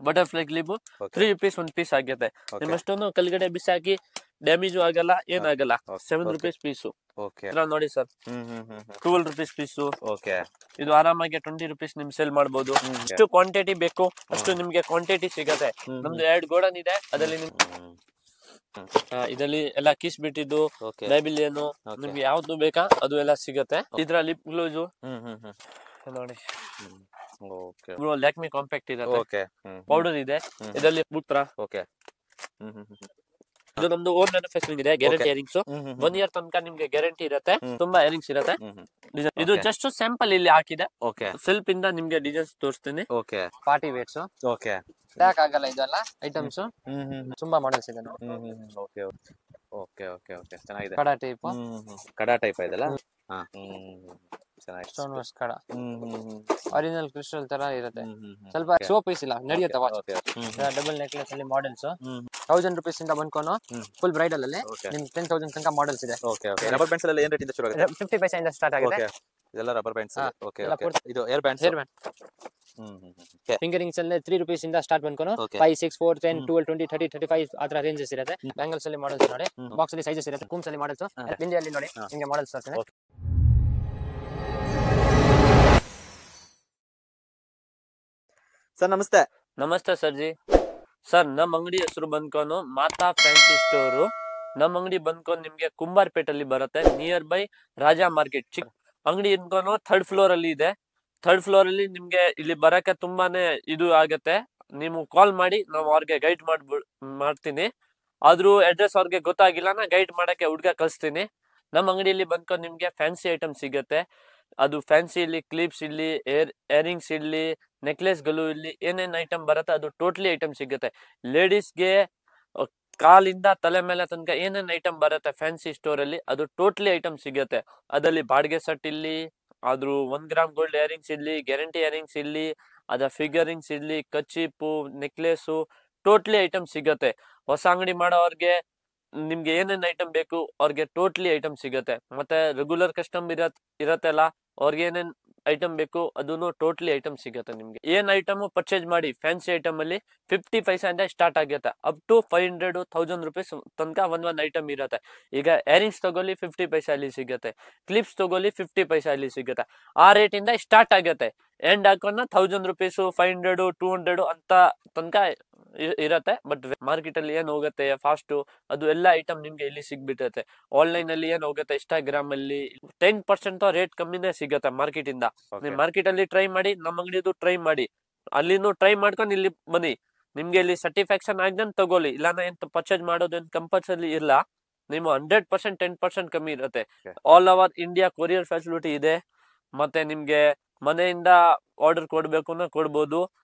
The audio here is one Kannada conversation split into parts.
Butterfly clip Okay. 3 rupees 1 piece ಆಗುತ್ತೆ. Okay. ನಿಮ್ಮಷ್ಟೊಂದು ಕೆಳಗಡೆ ಬಿಸಾಕಿ ಡ್ಯಾಮೇಜ್ ಆಗಲ್ಲ, ಏನಾಗಲ್ಲ. Okay. 7 Okay. rupees piece. Okay. ನೋಡಿ ಸರ್, 12 rupees ಪೀಸು. Okay. ಇದು ಆರಾಮಾಗಿ 20 rupees ನಿಮ್ ಸೇಲ್ ಮಾಡಬಹುದು. ಎಷ್ಟು ಕ್ವಾಂಟಿಟಿ ಬೇಕು ಅಷ್ಟು ನಿಮ್ಗೆ ಕ್ವಾಂಟಿಟಿ ಸಿಗತ್ತೆ. ನಮ್ದು 2 ಗೋಡನ್ ಇದೆ, ಅದರಲ್ಲಿ ಇದರಲ್ಲಿ ಎಲ್ಲ ಕಿಸ್ ಬಿಟ್ಟಿದ್ದು, ಬ್ಯಾಬಿಲಿಯನ್, ನಿಮ್ಗೆ ಯಾವ್ದು ಬೇಕಾ ಅದು ಎಲ್ಲ ಸಿಗತ್ತೆ. ಇದ್ರ ಲಿಪ್ ಗ್ಲೋಸ್ ನೋಡಿ, ಲ್ಯಾಕ್ಮಿ ಕಾಂಪ್ಯಾಕ್ಟ್ ಇರುತ್ತೆ, ಪೌಡರ್ ಇದೆ, ಇದರಲ್ಲಿ ಪುತ್ರ. ಇದು ನಮ್ದು ಓನ್ ಮ್ಯಾನುಫ್ಯಾಕ್ಚರಿಂಗ್ ಇದೆ, ಗ್ಯಾರಂಟಿ ಇಯರಿಂಗ್ಸ್. 1 year ತನಕ ನಿಮ್ಗೆ ಗ್ಯಾರಂಟಿ ಇರುತ್ತೆ. ತುಂಬಾ ಇಯರಿಂಗ್ಸ್ ಇರುತ್ತೆ. ಇದು ಜಸ್ಟ್ ಸ್ಯಾಂಪಲ್ ಇಲ್ಲಿ ಹಾಕಿದೆ. ಸೆಲ್ಫ್ ಇಂದ ನಿಮ್ಗೆ ಡಿಸೈನ್ಸ್ ತೋರಿಸ್ತೀನಿ. ಪಾರ್ಟಿ ವೇರ್ಸ್ ಬ್ಲಾಕ್ ಆಗಲ್ಲ, ಇದೆಲ್ಲ ಐಟಮ್ಸ್ ತುಂಬಾ ಮಾಡೆಲ್ಸ್ ಇದೆ ನೋಡಿ. ಚೆನ್ನಾಗಿದೆ. ಕಡಾ ಟೈಪ್, ಕಡಾ ಟೈಪ್ ಇದೆಲ್ಲ. ಸ್ಟೋನ್ ವರ್ಕ್ಸ್ ಕಡ, ಒರಿಜಿನಲ್ ಕ್ರಿಸ್ಟಲ್ ತರ ಇರುತ್ತೆ. ಸ್ವಲ್ಪ ಶೋ ಪೀಸ್ ಇಲ್ಲ, ನಡೆಯುತ್ತೆ ವಾಚ್. ಡಬಲ್ ನೆಕ್ಲೆಸ್ ಅಲ್ಲಿ ಮಾಡೆಲ್ಸ್ 1000 rupees ಇಂದ ಬಂದ್ಕೊಂಡು ಫುಲ್ ಬ್ರೈಡಲ್ ಅಲ್ಲಿ ನಿಮ್ಗೆ 10,000 ತನಕ ಮಾಡೆಲ್ಸ್ ಇದೆ. ರಬ್ಬರ್ ಬ್ಯಾಂಡ್ಸ್ ಎಲ್ಲ ಏನ್ ರೇಟ್ ಇಂದ ಶುರು ಆಗುತ್ತೆ? 50 ಪೈಸೆಯಿಂದ ಸ್ಟಾರ್ಟ್ ಆಗುತ್ತೆ. ಇದೆಲ್ಲ ರಬ್ಬರ್ ಬ್ಯಾಂಡ್ಸ್. ಇದು ಏರ್ ಬ್ಯಾಂಡ್ಸ್. ಫಿಂಗರಿಂಗ್ಸ್ ಅಲ್ಲಿ 3 rupees ಇಂದ ಸ್ಟಾರ್ಟ್ ಬಂದ್ಕೊಂಡು 5, 6, 4, 10, 12, 20, 30, 35 ಆತರ ರೇಂಜಸ್ ಇರುತ್ತೆ. ಬ್ಯಾಂಗಲ್ಸ್ ಅಲ್ಲಿ ಮಾಡೆಲ್ಸ್ ನೋಡಿ, ಬಾಕ್ಸ್ ಅಲ್ಲಿ ಸೈಜಸ್ ಇರುತ್ತೆ, ಕೂಮ್ಸ್ ಅಲ್ಲಿ ಮಾಡೆಲ್ಸ್, ಬಿಂದಿಯಲ್ಲಿ ನೋಡಿ ನಿಮಗೆ ಮಾಡೆಲ್ಸ್ ತೋರಿಸ್ತೀನಿ. ಸರ್ ನಮಸ್ತೆ. ನಮಸ್ತೆ ಸರ್ ಜಿ. ಸರ್ ನಮ್ಮ ಅಂಗಡಿ ಹೆಸರು ಬಂದ್ಕೊಂಡು ಮಾತಾ ಫ್ಯಾನ್ಸಿ ಸ್ಟೋರು. ನಮ್ಮ ಅಂಗಡಿ ಬಂದ್ಕೊಂಡು ನಿಮ್ಗೆ ಕುಂಬಾರ್ಪೇಟಲ್ಲಿ ಬರುತ್ತೆ, ನಿಯರ್ ಬೈ ರಾಜಾ ಮಾರ್ಕೆಟ್. ಚಿಕ್ಕ ಅಂಗಡಿ ಇನ್ಕೊಂಡು 3rd floor ಅಲ್ಲಿ ಇದೆ. 3rd floor ಅಲ್ಲಿ ನಿಮ್ಗೆ ಇಲ್ಲಿ ಬರಕ್ಕೆ ತುಂಬಾನೇ ಇದು ಆಗತ್ತೆ. ನೀವು ಕಾಲ್ ಮಾಡಿ, ನಾವು ಅವ್ರಿಗೆ ಗೈಡ್ ಮಾಡ್ತೀನಿ. ಆದ್ರೂ ಅಡ್ರೆಸ್ ಅವ್ರಿಗೆ ಗೊತ್ತಾಗಿಲ್ಲ, ನಾ ಗೈಡ್ ಮಾಡಕ್ಕೆ ಹುಡ್ಗ ಕಳಿಸ್ತೀನಿ. ನಮ್ಮ ಅಂಗಡಿಯಲ್ಲಿ ಬಂದ್ಕೊಂಡು ನಿಮ್ಗೆ ಫ್ಯಾನ್ಸಿ ಐಟಮ್ ಸಿಗತ್ತೆ. ಅದು ಫ್ಯಾನ್ಸಿ ಇಲ್ಲಿ ಕ್ಲಿಪ್ಸ್ ಇಲ್ಲಿ, ಇಯರಿಂಗ್ಸ್ ಇಲ್ಲಿ, ನೆಕ್ಲೆಸ್ಗಳು ಇಲ್ಲಿ, ಏನೇನ್ ಐಟಮ್ ಬರುತ್ತೆ ಅದು ಟೋಟ್ಲಿ ಐಟಮ್ ಸಿಗುತ್ತೆ. ಲೇಡೀಸ್ಗೆ ಕಾಲಿಂದ ತಲೆ ಮೇಲೆ ತನಕ ಏನೇನ್ ಐಟಮ್ ಬರುತ್ತೆ ಫ್ಯಾನ್ಸಿ ಸ್ಟೋರ್ ಅಲ್ಲಿ ಅದು ಟೋಟ್ಲಿ ಐಟಮ್ ಸಿಗುತ್ತೆ. ಅದರಲ್ಲಿ ಬಾಡಿಗೆ ಸೆಟ್ ಇಲ್ಲಿ, ಆದ್ರೂ 1 ಗ್ರಾಮ್ ಗೋಲ್ಡ್ ಇಯರಿಂಗ್ಸ್ ಇಲ್ಲಿ, ಗ್ಯಾರಂಟಿ ಇಯರಿಂಗ್ಸ್ ಇಲ್ಲಿ, ಅದ ಫಿಗರಿಂಗ್ಸ್ ಇಲ್ಲಿ, ಕಚ್ಚಿಪು, ನೆಕ್ಲೆಸು, ಟೋಟ್ಲಿ ಐಟಮ್ ಸಿಗತ್ತೆ. ಹೊಸ ಅಂಗಡಿ ಮಾಡೋರ್ಗೆ ನಿಮ್ಗೆ ಏನೇನ್ ಐಟಮ್ ಬೇಕು ಅವ್ರಿಗೆ ಟೋಟ್ಲಿ ಐಟಮ್ ಸಿಗತ್ತೆ. ಮತ್ತೆ ರೆಗ್ಯುಲರ್ ಕಸ್ಟಮರ್ ಇರತ್ತಲ್ಲ, ಅವ್ರಿಗೆ ಏನೇನ್ ಐಟಮ್ ಬೇಕು ಅದನ್ನು ಟೋಟ್ಲಿ ಐಟಮ್ ಸಿಗತ್ತೆ. ನಿಮ್ಗೆ ಏನ್ ಐಟಮ್ ಪರ್ಚೇಸ್ ಮಾಡಿ ಫ್ಯಾನ್ಸಿ ಐಟಮ್ ಅಲ್ಲಿ 50 ಪೈಸೆಯಿಂದ ಸ್ಟಾರ್ಟ್ ಆಗುತ್ತೆ, ಅಪ್ ಟು 500, 1000 rupees ತನಕ ಒಂದ್ ಐಟಮ್ ಇರುತ್ತೆ. ಈಗ ಇಯರಿಂಗ್ಸ್ ತಗೊಳ್ಳಿ 50 ಪೈಸೆ ಅಲ್ಲಿ ಸಿಗುತ್ತೆ, ಕ್ಲಿಪ್ಸ್ ತಗೊಳ್ಳಿ 50 ಪೈಸೆ ಅಲ್ಲಿ ಸಿಗುತ್ತೆ. ಆ ರೇಟ್ ಇಂದ ಸ್ಟಾರ್ಟ್ ಆಗುತ್ತೆ. ಎಂಡ್ ಹಾಕೋಣ 1000 rupees, 500, 200 ಅಂತ ತನಕ ಇರತ್ತೆ. ಬಟ್ ಮಾರ್ಕೆಟ್ ಅಲ್ಲಿ ಏನ್ ಹೋಗುತ್ತೆ ಫಾಸ್ಟ್, ಅದು ಎಲ್ಲ ಐಟಮ್ ನಿಮ್ಗೆ ಇಲ್ಲಿ ಸಿಗ್ಬಿಟ್ಟತ್ತೆ. ಆನ್ಲೈನ್ ಅಲ್ಲಿ ಏನ್ ಹೋಗುತ್ತೆ, ಇನ್ಸ್ಟಾಗ್ರಾಮ್ ಅಲ್ಲಿ 10% ರೇಟ್ ಕಮ್ಮಿನೇ ಸಿಗತ್ತೆ ಮಾರ್ಕೆಟ್ ಇಂದ. ನೀವು ಮಾರ್ಕೆಟ್ ಅಲ್ಲಿ ಟ್ರೈ ಮಾಡಿ, ನಮ್ಮ ಅಂಗಡಿದು ಟ್ರೈ ಮಾಡಿ, ಅಲ್ಲಿನೂ ಟ್ರೈ ಮಾಡ್ಕೊಂಡು ಇಲ್ಲಿ ಬನ್ನಿ. ನಿಮ್ಗೆ ಇಲ್ಲಿ ಸ್ಯಾಟಿಸ್ಫ್ಯಾಕ್ಷನ್ ಆಗದಂತ ತಗೊಳ್ಳಿ, ಇಲ್ಲಾಂದ್ರೆ ಎಂತ ಪರ್ಚೇಸ್ ಮಾಡೋದೇನು ಕಂಪಲ್ಸರಿ ಇಲ್ಲ. ನೀವು 100% 10% ಕಮ್ಮಿ ಇರುತ್ತೆ. All over India courier facility ಇದೆ. ಮತ್ತೆ ನಿಮ್ಗೆ ಮನೆಯಿಂದ ಆರ್ಡರ್ ಕೊಡ್ಬೇಕು ಕೊಡ್ಬೋದು.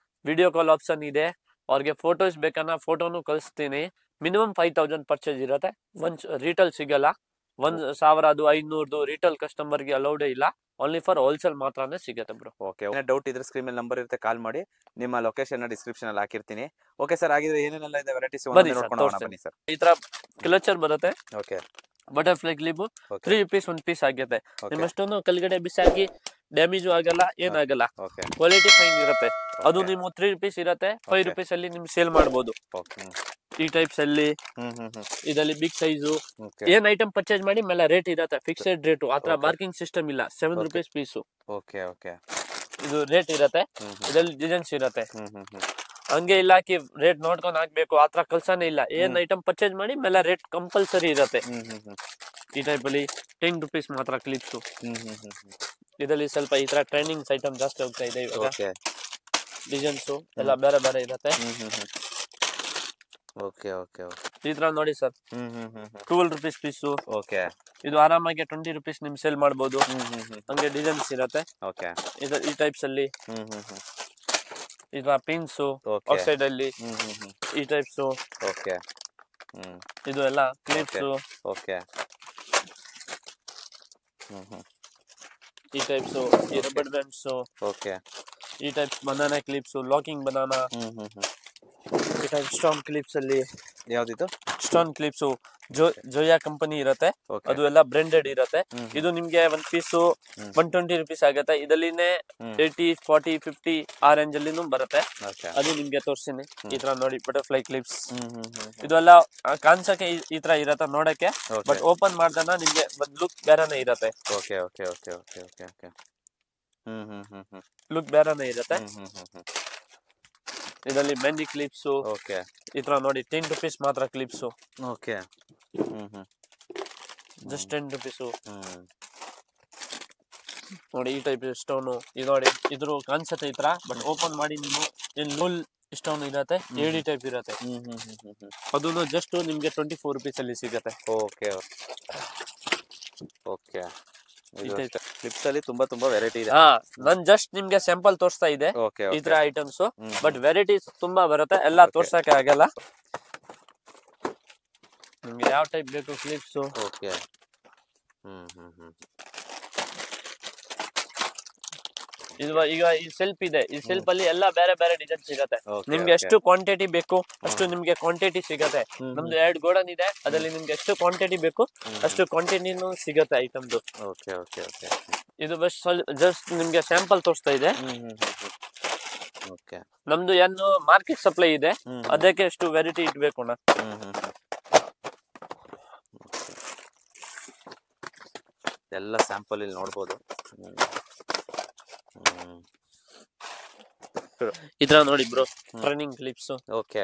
ವಿಡಿಯೋ ಕಾಲ್ ಆಪ್ಷನ್ ಇದೆ. ಅವ್ರಿಗೆ ಫೋಟೋಸ್ ಬೇಕನ್ನ ಫೋಟೋನು ಕಳಿಸ್ತೀನಿ. ಮಿನಿಮಮ್ 5000 ಪರ್ಚೇಸ್ ಇರುತ್ತೆ. ರೀಟೇಲ್ ಸಿಗಲ್ಲ. 1000, 500 ರೀಟೇಲ್ ಕಸ್ಟಮರ್ಗೆ ಅಲೌಡೇ ಇಲ್ಲ. ಓನ್ಲಿ ಫಾರ್ ಹೋಲ್ಸೇಲ್ ಮಾತ್ರನೇ ಸಿಗುತ್ತೆ ಬ್ರೋ. ಡೌಟ್ ಇದ್ರೆ ಸ್ಕ್ರೀನ್ ಮೇಲೆ ನಂಬರ್ ಇರುತ್ತೆ, ಕಾಲ್ ಮಾಡಿ. ನಿಮ್ಮ ಲೊಕೇಶನ್ ಡಿಸ್ಕ್ರಿಪ್ಷನ್ ಅಲ್ಲಿ ಹಾಕಿರ್ತೀನಿ. ಓಕೆ ಸರ್, ಹಾಗಿದ್ರೆ ಏನೇನೆಲ್ಲ ಇದೆ ವೆರೈಟೀಸ್ ಬನ್ನಿ ಸರ್. ಈ ತರ ಕ್ಲಚರ್ ಬರುತ್ತೆ, ಬಟರ್ಫ್ಲೈ ಕ್ಲಿಪ್ 3 rupees 1 piece ಆಗುತ್ತೆ. ನಿಮ್ಮಷ್ಟೊಂದು ಕೆಳಗಡೆ ಬಿಸಾಕಿ ಡ್ಯಾಮೇಜ್ ಆಗಲ್ಲ, ಏನಾಗಲ್ಲ. ಕ್ವಾಲಿಟಿ ಫೈನ್ ಇರುತ್ತೆ. ಅದು ನೀವು 3 rupees ಇರುತ್ತೆ, 5 rupees ಅಲ್ಲಿ ನಿಮ್ಗೆ ಸೇಲ್ ಮಾಡಬಹುದು. ಈ ಟೈಪ್ಸ್ ಅಲ್ಲಿ ಇದರಲ್ಲಿ ಬಿಗ್ ಸೈಜು ಏನ್ ಐಟಮ್ ಪರ್ಚೇಸ್ ಮಾಡಿ ಮೇಲೆ ರೇಟ್ ಇರುತ್ತೆ, ಫಿಕ್ಸೆಡ್ ರೇಟ್. ಆತರ ಮಾರ್ಕಿಂಗ್ ಸಿಸ್ಟಮ್ ಇಲ್ಲ. 7 rupees ಪೀಸು ಇದು ರೇಟ್ ಇರುತ್ತೆ. ಇದರಲ್ಲಿ ಡಿಸೈನ್ಸ್ ಇರುತ್ತೆ. ಹಂಗೆ ಇಲ್ಲಾಕಿ ರೇಟ್ ನೋಡ್ಕೊಂಡು ಹಾಕ್ಬೇಕು ಆತರ ಕೆಲ್ಸಾನೇ ಇಲ್ಲ. ಏನ್ ಐಟಮ್ ಪರ್ಚೇಸ್ ಮಾಡಿ ಮೇಲೆ ರೇಟ್ ಕಂಪಲ್ಸರಿ ಇರುತ್ತೆ. ಈ ಟೈಪ್ ಅಲ್ಲಿ 10 rupees ಮಾತ್ರ ಕ್ಲಿಪ್ಸು. ಇದರಲ್ಲಿ ಸ್ವಲ್ಪ ಈ ತರ ಟ್ರೆಂಡಿಂಗ್ ಐಟಮ್ ಜಾಸ್ತಿ ಹೋಗ್ತಾ ಇದೆ ಇವಾಗ. ಡಿಸೈನ್ಸ್ ಎಲ್ಲ ಬೇರೆ ಬೇರೆ ಇರುತ್ತೆ. ಈ ತರ ನೋಡಿ ಸರ್, 12 rupees ಪೀಸು. ಇದು ಆರಾಮಾಗಿ 20 rupees ನಿಮ್ ಸೇಲ್ ಮಾಡಬಹುದು. ಹಂಗೆ ಡಿಸೈನ್ಸ್ ಇರುತ್ತೆ. ಈ ಟೈಪ್ಸ್ ಅಲ್ಲಿ ಈಗ ಪಿನ್ಸ್ ಔಟ್ಸೈಡ್ ಅಲ್ಲಿ ಈ ಟೈಪ್ಸ್. ಇದು ಎಲ್ಲ ಕ್ಲಿಪ್ಸ್. ಈ ಟೈಪ್ಸ್ ಈ ರಬ್ಬರ್ ಬ್ಯಾಂಡ್ಸ್. ಈ type banana clips, locking banana. ಈ ಟೈಪ್ ಸ್ಟಾಂಪ್ ಕ್ಲಿಪ್ಸ್ ಅಲ್ಲಿ ಯಾವ್ದಿದು? ಸ್ಟೋನ್ ಕ್ಲಿಪ್ಸ್ ಜೋಯಾ ಕಂಪನಿ ಇರುತ್ತೆ, ಓಕೆ. ಅದು ಎಲ್ಲ ಬ್ರಾಂಡೆಡ್ ಇರುತ್ತೆ. ಹ್ಮ್ ಇದು ನಿಮ್ಗೆ ಒಂದ್ ಪೀಸು ಹ್ಮ್. 120 rupees ಆಗುತ್ತೆ. ಇದಲ್ಲಿನೇ ಹ್ಮ್. 80, 40, 50 ಆ ರೇಂಜ್ ಅಲ್ಲಿನೂ ಬರುತ್ತೆ. ಓಕೆ. ಅದು ನಿಮ್ಗೆ ತೋರಿಸ್ತೀನಿ. ಈ ತರ ನೋಡಿ ಬಟರ್ಫ್ಲೈ ಕ್ಲಿಪ್ಸ್, ಹ್ಮ್ ಹ್ಮ್ ಹ್ಮ್ ಇದೆಲ್ಲ ಕಾಣ್ಸಕ್ಕೆ ಈ ತರ ಇರತ್ತೆ ನೋಡಕ್ಕೆ, ಓಕೆ. ಬಟ್ ಓಪನ್ ಮಾಡ್ದಾನ ನಿಮ್ಗೆ ಒಂದ್ ಲುಕ್ ಬೇರೆನೆ ಇರತ್ತೆ. Okay okay okay okay okay okay. ಹ್ಮ್ ಹ್ಮ್ ಹ್ಮ್ ಹ್ಮ್ ಲುಕ್ ಬೇರೆನೆ ಇರತ್ತೆ. ಹ್ಮ್ ಹ್ಮ್ ಹ್ಮ್ ಹ್ಮ್. ಇದರಲ್ಲಿ ಮೆಹಂದಿ ಕ್ಲಿಪ್ಸ್ ಓಕೆ. ಈ ತರ ನೋಡಿ 10 rupees ಮಾತ್ರ ಕ್ಲಿಪ್ಸ್, ಓಕೆ. ಹ್ಮ್ ಹ್ಮ್ ಜಸ್ಟ್ 10 rupees. ಹ್ಮ್. ನೋಡಿ ಈ ಟೈಪ್ ಸ್ಟೋನು ಇದು ನೋಡಿ, ಇದ್ರ ಕಾನ್ಸೆಪ್ಟ್ ಈ ತರ, ಬಟ್ ಓಪನ್ ಮಾಡಿ ನೀವು ನೂಲ್ ಸ್ಟೋನ್ ಇರತ್ತೆ, ಏಡಿ ಟೈಪ್ ಇರತ್ತೆ. ಹ್ಮ್ ಹ್ಮ್ ಹ್ಮ್ ಹ್ಮ್ ಹ್ಮ್. ಅದನ್ನು ಜಸ್ಟ್ ನಿಮ್ಗೆ 24 rupees ಅಲ್ಲಿ ಸಿಗತ್ತೆ. Okay okay. ಈ ಟೈಪ್ ಕ್ಲಿಪ್ಸ್ ಅಲ್ಲಿ ತುಂಬಾ ತುಂಬಾ ವೆರೈಟಿ ಇದೆ. ಹಾ, ನಾನ್ ಜಸ್ಟ್ ನಿಮ್ಗೆ ಸ್ಯಾಂಪಲ್ ತೋರಿಸ್ತಾ ಇದೆ ಓಕೆ ಈ ಓಕೆ. ತರ ಐಟಮ್ಸ್, ಹ್ಮ್. ಬಟ್ ವೆರೈಟೀಸ್ ತುಂಬಾ ಬರುತ್ತೆ, ಎಲ್ಲ Okay. ತೋರ್ಸಕ್ಕೆ ಆಗಲ್ಲ. ನಿಮ್ಗೆ ಯಾವ ಟೈಪ್ ಬೇಕು ಕ್ಲಿಪ್ಸ್. ಓಕೆ. ಹ್ಮ್ ಹ್ಮ್ ಹ್ಮ್. ಇದು ಈಗ ಈ ಸೆಲ್ಫ್ ಇದೆ, ಈ ಸೆಲ್ಫ್ ಅಲ್ಲಿ ಎಲ್ಲ ಬೇರೆ ಬೇರೆ ಡಿಸೈನ್ ಸಿಗತ್ತೆ. Okay, ನಿಮ್ಗೆ okay. ಎಷ್ಟು ಕ್ವಾಂಟಿಟಿ ಬೇಕು ಅಷ್ಟು ನಿಮ್ಗೆ ಕ್ವಾಂಟಿಟಿ ಸಿಗತ್ತೆ. ಹ್ಮ್ ನಮ್ದು 2 ಗೋಡನ್ ಇದೆ, ಅದರಲ್ಲಿ ನಿಮ್ಗೆ ಎಷ್ಟು ಕ್ವಾಂಟಿಟಿ ಬೇಕು ಅಷ್ಟು ಕ್ವಾಂಟಿಟಿನೂ ಸಿಗತ್ತೆ ಐಟಮ್ದು. Okay okay okay. ಇದು ಜಸ್ಟ್ ನಿಮ್ಗೆ ಸ್ಯಾಂಪಲ್ ತೋರಿಸ್ತಾ ಇದೆ. ಹ್ಮ್ ಹ್ಮ್ ಹ್ಮ್. ಓಕೆ. ನಮ್ದು ಏನು ಮಾರ್ಕೆಟ್ ಸಪ್ಲೈ ಇದೆ, ಹ್ಮ್. ಅದಕ್ಕೆ ಎಷ್ಟು ವೆರೈಟಿ ಇಟ್ಬೇಕು ಅಣ್ಣ. ಹ್ಮ್ ಹ್ಮ್ ಹ್ಮ್. ಎಲ್ಲ ಸ್ಯಾಂಪಲ್ ಇಲ್ಲಿ ನೋಡ್ಬೋದು. ಹ್ಮ್. ಹ್ಮ್. ಈ ತರ ನೋಡಿ ಬ್ರೋ, ಟ್ರೈನಿಂಗ್ ಕ್ಲಿಪ್ಸ್. ಓಕೆ.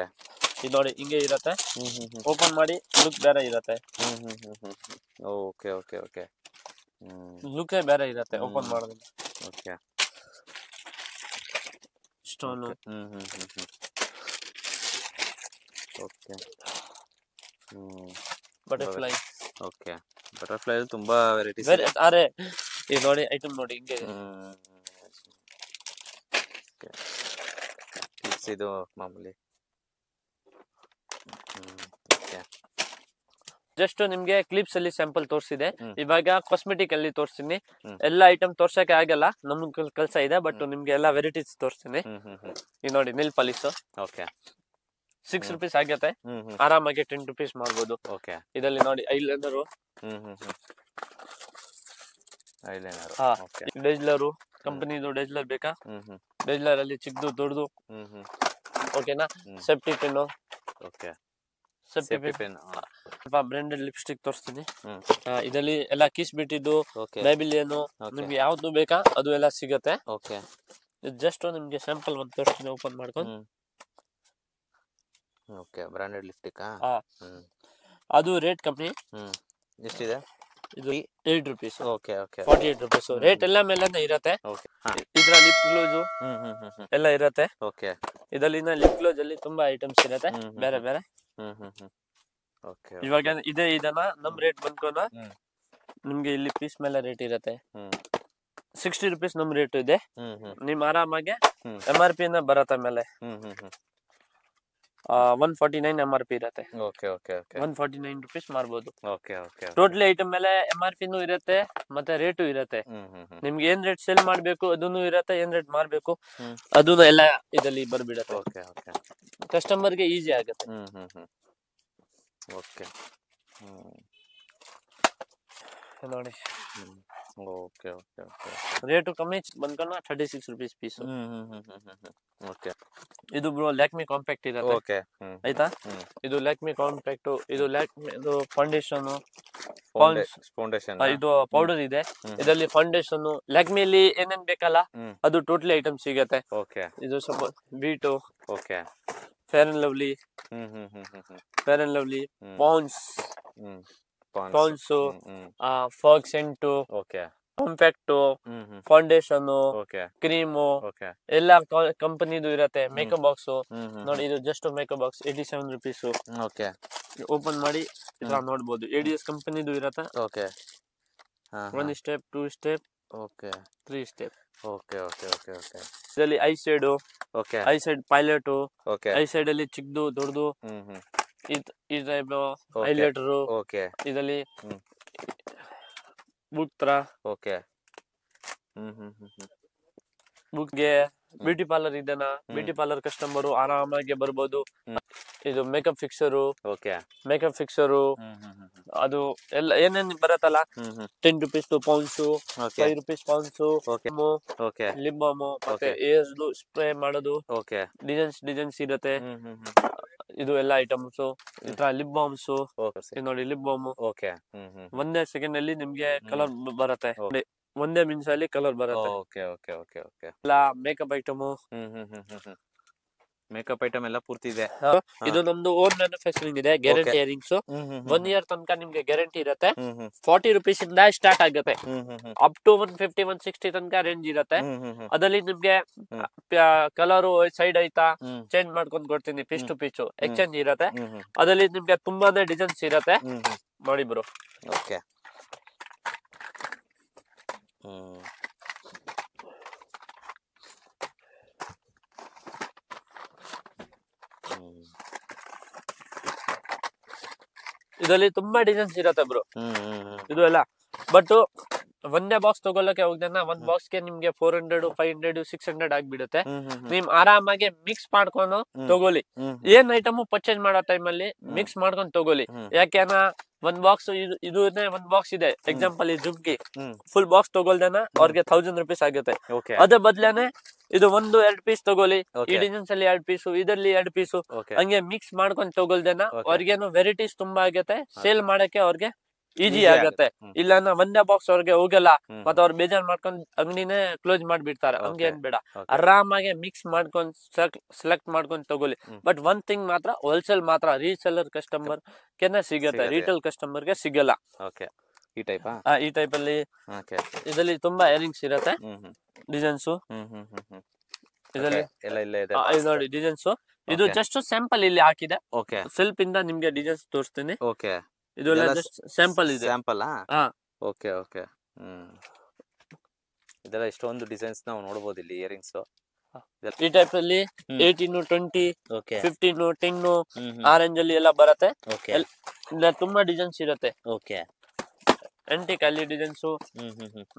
ಇದು ನೋಡಿ ಹಿಂಗೆ ಇರತ್ತೆ, ಹ್ಮ್ ಹ್ಮ್ ಹ್ಮ್. ಓಪನ್ ಮಾಡಿ ಲುಕ್ ಬೇರೆ ಇರತ್ತೆ. ಹ್ಮ್ ಹ್ಮ್ ಹ್ಮ್ ಹ್ಮ್. Okay okay okay. ಹ್ಮ್. ಲುಕ್ ಬೇರೆ ಇರತ್ತೆ ಓಪನ್ ಮಾಡಿದ್ರೆ. ಓಕೆ. ಸ್ಟೋನು. ಹ್ಮ್ ಹ್ಮ್ ಹ್ಮ್ ಹ್ಮ್. ಓಕೆ. ಹ್ಮ್. ಬಟರ್ಫ್ಲೈ. ಓಕೆ. ಬಟರ್ಫ್ಲೈ ಅಲ್ಲಿ ತುಂಬಾ ವೆರೈಟೀಸ್ ಬೇರೆ ಇದೆ. ಅರೆ ಇದು ನೋಡಿ ಐಟಮ್ ನೋಡಿ ಹಿಂಗೆ ಇದೆ. ಹ್ಮ್. ಓಕೆ. ಕ್ಲಿಪ್ಸ್ ಇದು ಮಾಮೂಲಿ. ಹ್ಮ್. ಓಕೆ. ಜಸ್ಟ್ ನಿಮ್ಗೆ ಕ್ಲಿಪ್ಸ್ ಅಲ್ಲಿ ಸ್ಯಾಂಪಲ್ ತೋರಿಸಿದೆ. ಹ್ಮ್. ಇವಾಗ ಕಾಸ್ಮೆಟಿಕ್ ಅಲ್ಲಿ ತೋರಿಸ್ತೀನಿ. ಹ್ಮ್. ಎಲ್ಲ ಐಟಮ್ ತೋರ್ಸಕ್ಕೆ ಆಗಲ್ಲ, ನಮ್ ಕೆಲಸ ಇದೆ, ಬಟ್ ನಿಮ್ಗೆ ಎಲ್ಲ ವೆರೈಟೀಸ್ ತೋರಿಸ್ತೀನಿ. ಹ್ಮ್ ಹ್ಮ್ ಹ್ಮ್. ಇದು ನೋಡಿ ನಿಲ್ ಪಾಲಿಸ್ ಓಕೆ. 6 rupees ಆಗತ್ತೆ, ಹ್ಮ್ ಹ್ಮ್. ಆರಾಮಾಗಿ 10 rupees ಮಾಡ್ಬೋದು. ಓಕೆ. ಇದರಲ್ಲಿ ನೋಡಿ ಐಲೈನರು, ಹ್ಮ್ ಹ್ಮ್ ಹ್ಮ್. ಐಲೈನರ್. ಹಾ, ಓಕೆ. ಡೆಜ್ಲರು ಕಂಪನಿದು ಡೆಜ್ಲರ್ ಬೇಕಾ, ಹ್ಮ್ ಹ್ಮ್. ಡೆಜ್ಲರ್ ಅಲ್ಲಿ ಚಿಕ್ಕದು ದೊಡ್ಡದು, ಹ್ಮ್ ಹ್ಮ್. ಓಕೆನಾ. ಹ್ಮ್. Safety pen, okay. Safety safety pen, pen. ಸ್ವಲ್ಪ ಬ್ರಾಂಡೆಡ್ ಲಿಪ್ಸ್ಟಿಕ್ ತೋರಿಸ್ತೀನಿ. ಹ್ಮ್. ಇದರಲ್ಲಿ ಎಲ್ಲ ಕಿಸ್ ಬಿಟ್ಟಿದ್ದು, ಓಕೆ. ಬೇಬಿಲಿಯನು, ಓಕೆ. ನಿಮ್ಗೆ ಯಾವ್ದು ಬೇಕಾ ಅದು ಎಲ್ಲ ಸಿಗತ್ತೆ. ಓಕೆ. ಜಸ್ಟ್ ನಿಮ್ಗೆ ಸ್ಯಾಂಪಲ್ ಒಂದು ತೋರಿಸ್ತೀನಿ ಓಪನ್ ಮಾಡ್ಕೊಂಡು. ಹ್ಮ್. ಓಕೆ. ಬ್ರಾಂಡೆಡ್ ಲಿಪ್ಸ್ಟಿಕ್ಕಾ? ಹಾ, ಹ್ಮ್. ಅದು ರೇಟ್ ಕಮ್ಮಿ. ಹ್ಮ್. ಎಷ್ಟಿದೆ? ಇದು 8 rupees, okay okay 48 rupees. Rate ಎಲ್ಲ ಮೇಲೆನೆ ಇರತ್ತೆ. ಓಕೆ. ಹಾ. ಇದ್ರ ಲಿಪ್ ಗ್ಲೋಸ್ ಹ್ಮ್ ಹ್ಮ್ ಹ್ಮ್ ಹ್ಮ್. ಎಲ್ಲ ಇರತ್ತೆ. ಓಕೆ. ಇದರಲ್ಲಿನ ಲಿಪ್ ಗ್ಲೋಸ್ ಅಲ್ಲಿ ತುಂಬಾ ಐಟಮ್ಸ್ ಇರತ್ತೆ, ಹ್ಮ್ ಹ್ಮ್ ಬೇರೆ ಹ್ಮ್. ಬೇರೆ. ಹ್ಮ್ ಹ್ಮ್ ಹ್ಮ್. ಓಕೆ. ಇವಾಗ ಇದನ್ನ ನಮ್ ರೇಟ್ ಬಂದ್ಕೊಂಡ ಹ್ಮ್. ನಿಮ್ಗೆ ಇಲ್ಲಿ ಪೀಸ್ ಮೇಲೆ ರೇಟ್ ಇರತ್ತೆ. ಹ್ಮ್. 60 rupees ನಮ್ ರೇಟ್ ಇದೆ. ಹ್ಮ್ ಹ್ಮ್. ನಿಮ್ ಆರಾಮಾಗೆ ಹ್ಮ್. MRP ನ ಬರತ್ತೆ ಮೇಲೆ. ಹ್ಮ್ ಹ್ಮ್ ಹ್ಮ್. 149 MRP ಇರತ್ತೆ. ಓಕೆ ಓಕೆ ಓಕೆ 149 rupees ಮಾರ್ಬೋದು. Okay okay. ಟೋಟಲಿ ಐಟಮ್ ಮೇಲೆ MRP ನೂ ಇರತ್ತೆ, ಮತ್ತೆ ರೇಟು ಇರತ್ತೆ. ಹ್ಮ್ ಹ್ಮ್ ಹ್ಮ್. ನಿಮ್ಗೆ ಏನ್ ರೇಟ್ ಸೇಲ್ ಮಾಡ್ಬೇಕು ಅದನ್ನು ಇರತ್ತೆ, ಏನ್ ರೇಟ್ ಮಾರ್ಬೇಕು ಹ್ಮ್. ಅದನ್ನು ಎಲ್ಲ ಇದರಲ್ಲಿ ಬರ್ಬಿಡತ್ತೆ. Okay okay. ಕಸ್ಟಮರ್ಗೆ ಈಸಿ ಆಗತ್ತೆ. ಹ್ಮ್ ಹ್ಮ್ ಹ್ಮ್. ಓಕೆ. ಹ್ಮ್. ನೋಡಿ ಹ್ಮ್. Okay okay okay. ರೇಟು ಕಮ್ಮಿ ಬಂದ್ಕೊಂಡ 36 rupees ಪೀಸ್. ಹ್ಮ್ ಹ್ಮ್ ಹ್ಮ್ ಹ್ಮ್ ಹ್ಮ್ ಹ್ಮ್. ಓಕೆ. ಇದು ಬ್ರೋ ಲ್ಯಾಕ್ಮಿ ಕಾಂಪ್ಯಾಕ್ಟ್ ಇರತ್ತೆ. ಓಕೆ. ಹ್ಮ್. ಆಯ್ತಾ, ಹ್ಮ್. ಇದು ಲ್ಯಾಕ್ಮಿ ಕಾಂಪ್ಯಾಕ್ಟ್, ಇದು ಲ್ಯಾಕ್ಮಿ ಫೌಂಡೇಶನ್, ಫೌಂಡೇಶನ್. ಇದು ಪೌಡರ್ ಇದೆ. ಹ್ಮ್. ಇದರಲ್ಲಿ ಫೌಂಡೇಶನ್ ಲ್ಯಾಕ್ಮಿಲಿ ಏನೇನ್ ಬೇಕಲ್ಲ ಹ್ಮ್. ಅದು ಟೋಟಲಿ ಐಟಮ್ ಸಿಗತ್ತೆ. ಓಕೆ. ಇದು ಸ್ವಲ್ಪ beat, okay. Fair and lovely, ಹ್ಮ್ ಹ್ಮ್ ಹ್ಮ್ ಹ್ಮ್ ಹ್ಮ್. Fair and lovely, hmm. Pond's, hmm. Pond's, hmm. Fog scent, okay. Compact, hmm hmm. Foundation, okay. Cream, okay. ಎಲ್ಲ ಕಂಪನಿದು ಇರತ್ತೆ. ಮೇಕಪ್ ಬಾಕ್ಸ್ ಹ್ಮ್ ಹ್ಮ್. ನೋಡಿ, ಇದು just makeup box 87 rupees. Okay. Open ಮಾಡಿ ಇದ್ರ ನೋಡ್ಬೋದು. ADS ಕಂಪನಿದು ಇರತ್ತೆ. ಓಕೆ. ಹಾ. 1 step, 2 step, okay. 3 step. Okay okay okay okay. ಇದರಲ್ಲಿ I said, okay. I said pilot, okay. I said ಅಲ್ಲಿ ಚಿಕ್ಕದು ದೊಡ್ಡದು, ಹ್ಮ್ ಹ್ಮ್. ಈ ಟೈಪ್ Okay. ಹೈಲೈಟರ್. ಓಕೆ. ಇದರಲ್ಲಿ ಹ್ಮ್. ಬುಕ್ ತರ, ಓಕೆ. ಹ್ಮ್ ಹ್ಮ್ ಹ್ಮ್ ಹ್ಮ್. ಬುಕ್ಗೆ ಬ್ಯೂಟಿ ಪಾರ್ಲರ್ ಇದೆನಾ, ಬ್ಯೂಟಿ ಪಾರ್ಲರ್ ಕಸ್ಟಮರ್ ಆರಾಮಾಗಿ ಬರ್ಬೋದು. ಇದು makeup fixer, okay makeup fixer, ಅದು ಎಲ್ಲ ಏನೇನ್ ಬರತ್ತಲ್ಲ, 10 rupees pounds, okay 5 rupees pounds, okay okay lip balm, ಮತ್ತೆ ಏರ್ಸ್ ಸ್ಪ್ರೇ ಮಾಡೋದು, ಓಕೆ ಡಿಸೈನ್ಸ್ ಇರುತ್ತೆ. ಇದು ಎಲ್ಲ ಐಟಮ್ಸ್, ಈ ತರ ಲಿಪ್ ಬಾಮ್ಸ್ ನೋಡಿ, ಲಿಪ್ ಬಾಮ್ ಓಕೆ ಒಂದೇ ಸೆಕೆಂಡ್ ಅಲ್ಲಿ ನಿಮ್ಗೆ ಕಲರ್ ಬರುತ್ತೆ. ಒಂದೇ ಮಿನಿಟ್ಸ್ ಕಲರ್ ಬರುತ್ತೆ. ಓಕೆ ಓಕೆ ಓಕೆ ಓಕೆ ಎಲ್ಲ ಮೇಕಪ್ ಐಟಮ್, ಮೇಕಪ್ ಐಟಮ್ ಎಲ್ಲ ಪೂರ್ತಿ ಇದೆ. ಇದು ನಮ್ದು ಓನ್ ಮ್ಯಾನುಫ್ಯಾಕ್ಚರಿಂಗ್ ಇದೆ. ಗ್ಯಾರಂಟಿ ಇಯರಿಂಗ್ಸ್ 1 year ತನಕ ನಿಮ್ಗೆ ಗ್ಯಾರಂಟಿ ಇರುತ್ತೆ. 40 rupees ಇಂದ ಸ್ಟಾರ್ಟ್ ಆಗುತ್ತೆ, ಅಪ್ ಟು 150 160 ತನಕ ರೇಂಜ್ ಇರುತ್ತೆ. ಅದ್ರಲ್ಲಿ ನಿಮ್ಗೆ ಕಲರ್ ಸೈಡ್ ಐತಾ ಚೇಂಜ್ ಮಾಡ್ಕೊಂಡ್ ಕೊಡ್ತೀನಿ, ಪೀಸ್ ಟು ಪೀಸ್ ಎಕ್ಸ್ಚೇಂಜ್ ಇರುತ್ತೆ. ಅದ್ರಲ್ಲಿ ನಿಮ್ಗೆ ತುಂಬಾನೇ ಡಿಸೈನ್ಸ್ ಇರುತ್ತೆ ನೋಡಿ ಬ್ರೋ. ಓಕೆ ಇದರಲ್ಲಿ ತುಂಬಾ ಡಿಸೈನ್ಸ್ ಇರುತ್ತೆ ಬ್ರೋ. ಇದು ಎಲ್ಲ ಬಟ್ ಒಂದೇ ಬಾಕ್ಸ್ ತಗೊಳ್ಳಕ್ಕೆ ಹೋಗ್ದನ್ನ ಒಂದ್ ಬಾಕ್ಸ್ ಗೆ ನಿಮ್ಗೆ 400 500 600 ಆಗ್ಬಿಡುತ್ತೆ. ನಿಮ್ ಆರಾಮಾಗಿ ಮಿಕ್ಸ್ ಮಾಡ್ಕೊಂಡು ತಗೊಳ್ಳಿ. ಏನ್ ಐಟಮ್ ಪರ್ಚೇಸ್ ಮಾಡೋ ಟೈಮ್ ಅಲ್ಲಿ ಮಿಕ್ಸ್ ಮಾಡ್ಕೊಂಡು ತಗೊಳ್ಳಿ. ಯಾಕೆನ ಒಂದ್ ಬಾಕ್ಸ್ ಇದನ್ನೇ ಒಂದ್ ಬಾಕ್ಸ್ ಇದೆ, ಎಕ್ಸಾಂಪಲ್ ಈ ಜುಮ್ಕಿ ಫುಲ್ ಬಾಕ್ಸ್ ತಗೊಳ್ದೇನ ಅವ್ರಿಗೆ 1000 rupees ಆಗುತ್ತೆ. ಅದ್ರ ಬದ್ಲೇನೆ ಇದು 1-2 ಪೀಸ್ ತಗೊಳ್ಳಿ, ಈ ಡಿಸೈನ್ಸ್ ಅಲ್ಲಿ 2 ಪೀಸ್, ಇದರಲ್ಲಿ 2 ಪೀಸ್, ಹಂಗೆ ಮಿಕ್ಸ್ ಮಾಡ್ಕೊಂಡು ತಗೊಳ್ದೇನ ಅವ್ರಿಗೇನು ವೆರೈಟೀಸ್ ತುಂಬಾ ಆಗುತ್ತೆ. ಸೇಲ್ ಮಾಡಕ್ಕೆ ಅವ್ರಿಗೆ ಈಜಿ ಆಗತ್ತೆ. ಇಲ್ಲ ಒಂದೇ ಬಾಕ್ಸ್ ಅವ್ರಿಗೆ ಹೋಗಲ್ಲ, ಮತ್ತೆ ಅವ್ರು ಬೇಜಾರ್ ಮಾಡ್ಕೊಂಡ್ ಅಂಗಡಿನೇ ಕ್ಲೋಸ್ ಮಾಡ್ಬಿಡ್ತಾರೆ. ಹಂಗೆ ಏನ್ ಬೇಡ, ಆರಾಮಾಗಿ ಮಿಕ್ಸ್ ಮಾಡ್ಕೊಂಡ್ ಸೆಲೆಕ್ಟ್ ಮಾಡ್ಕೊಂಡ್ ತಗೊಳ್ಳಿ. ಬಟ್ ಒನ್ ಥಿಂಗ್ ಮಾತ್ರ, ಹೋಲ್ಸೇಲ್ ಮಾತ್ರ ರೀಸೆಲ್ಲರ್ ಕಸ್ಟಮರ್ ಕೆನೆ ಸಿಗುತ್ತೆ, ರಿಟೇಲ್ ಕಸ್ಟಮರ್ ಗೆ ಸಿಗಲ್ಲ. ಈ ಟೈಪ್ ಅಲ್ಲಿ ಇದರಲ್ಲಿ ತುಂಬಾ ಇಯರಿಂಗ್ಸ್ ಇರುತ್ತೆ, ಡಿಸೈನ್ಸ್ ಇದರಲ್ಲಿ ನೋಡಿ ಡಿಸೈನ್ಸ್. ಇದು ಜಸ್ಟ್ ಸ್ಯಾಂಪಲ್ ಇಲ್ಲಿ ಹಾಕಿದೆ, ಸೆಲ್ಫ್ ಇಂದ ನಿಮ್ಗೆ ಡಿಸೈನ್ಸ್ ತೋರಿಸ್ತೀನಿ. ಇದು ಜಸ್ಟ್ ಸ್ಯಾಂಪಲ್ ಇದೆ. ಓಕೆ ಓಕೆ ಇದೆಲ್ಲ ಇಷ್ಟೊಂದು ಡಿಸೈನ್ಸ್ ನಾವು ನೋಡಬಹುದು ಇಲ್ಲಿ ಇಯರಿಂಗ್ಸ್. ಈ ಟೈಪ್ ಅಲ್ಲಿ 18 20 15 10 ಆ ರೇಂಜ್ ಅಲ್ಲಿ ಎಲ್ಲ ಬರುತ್ತೆ. ತುಂಬಾ ಡಿಸೈನ್ಸ್ ಇರುತ್ತೆ. ಆಂಟಿಕ್ ಅಲ್ಲಿ ಡಿಸೈನ್ಸ್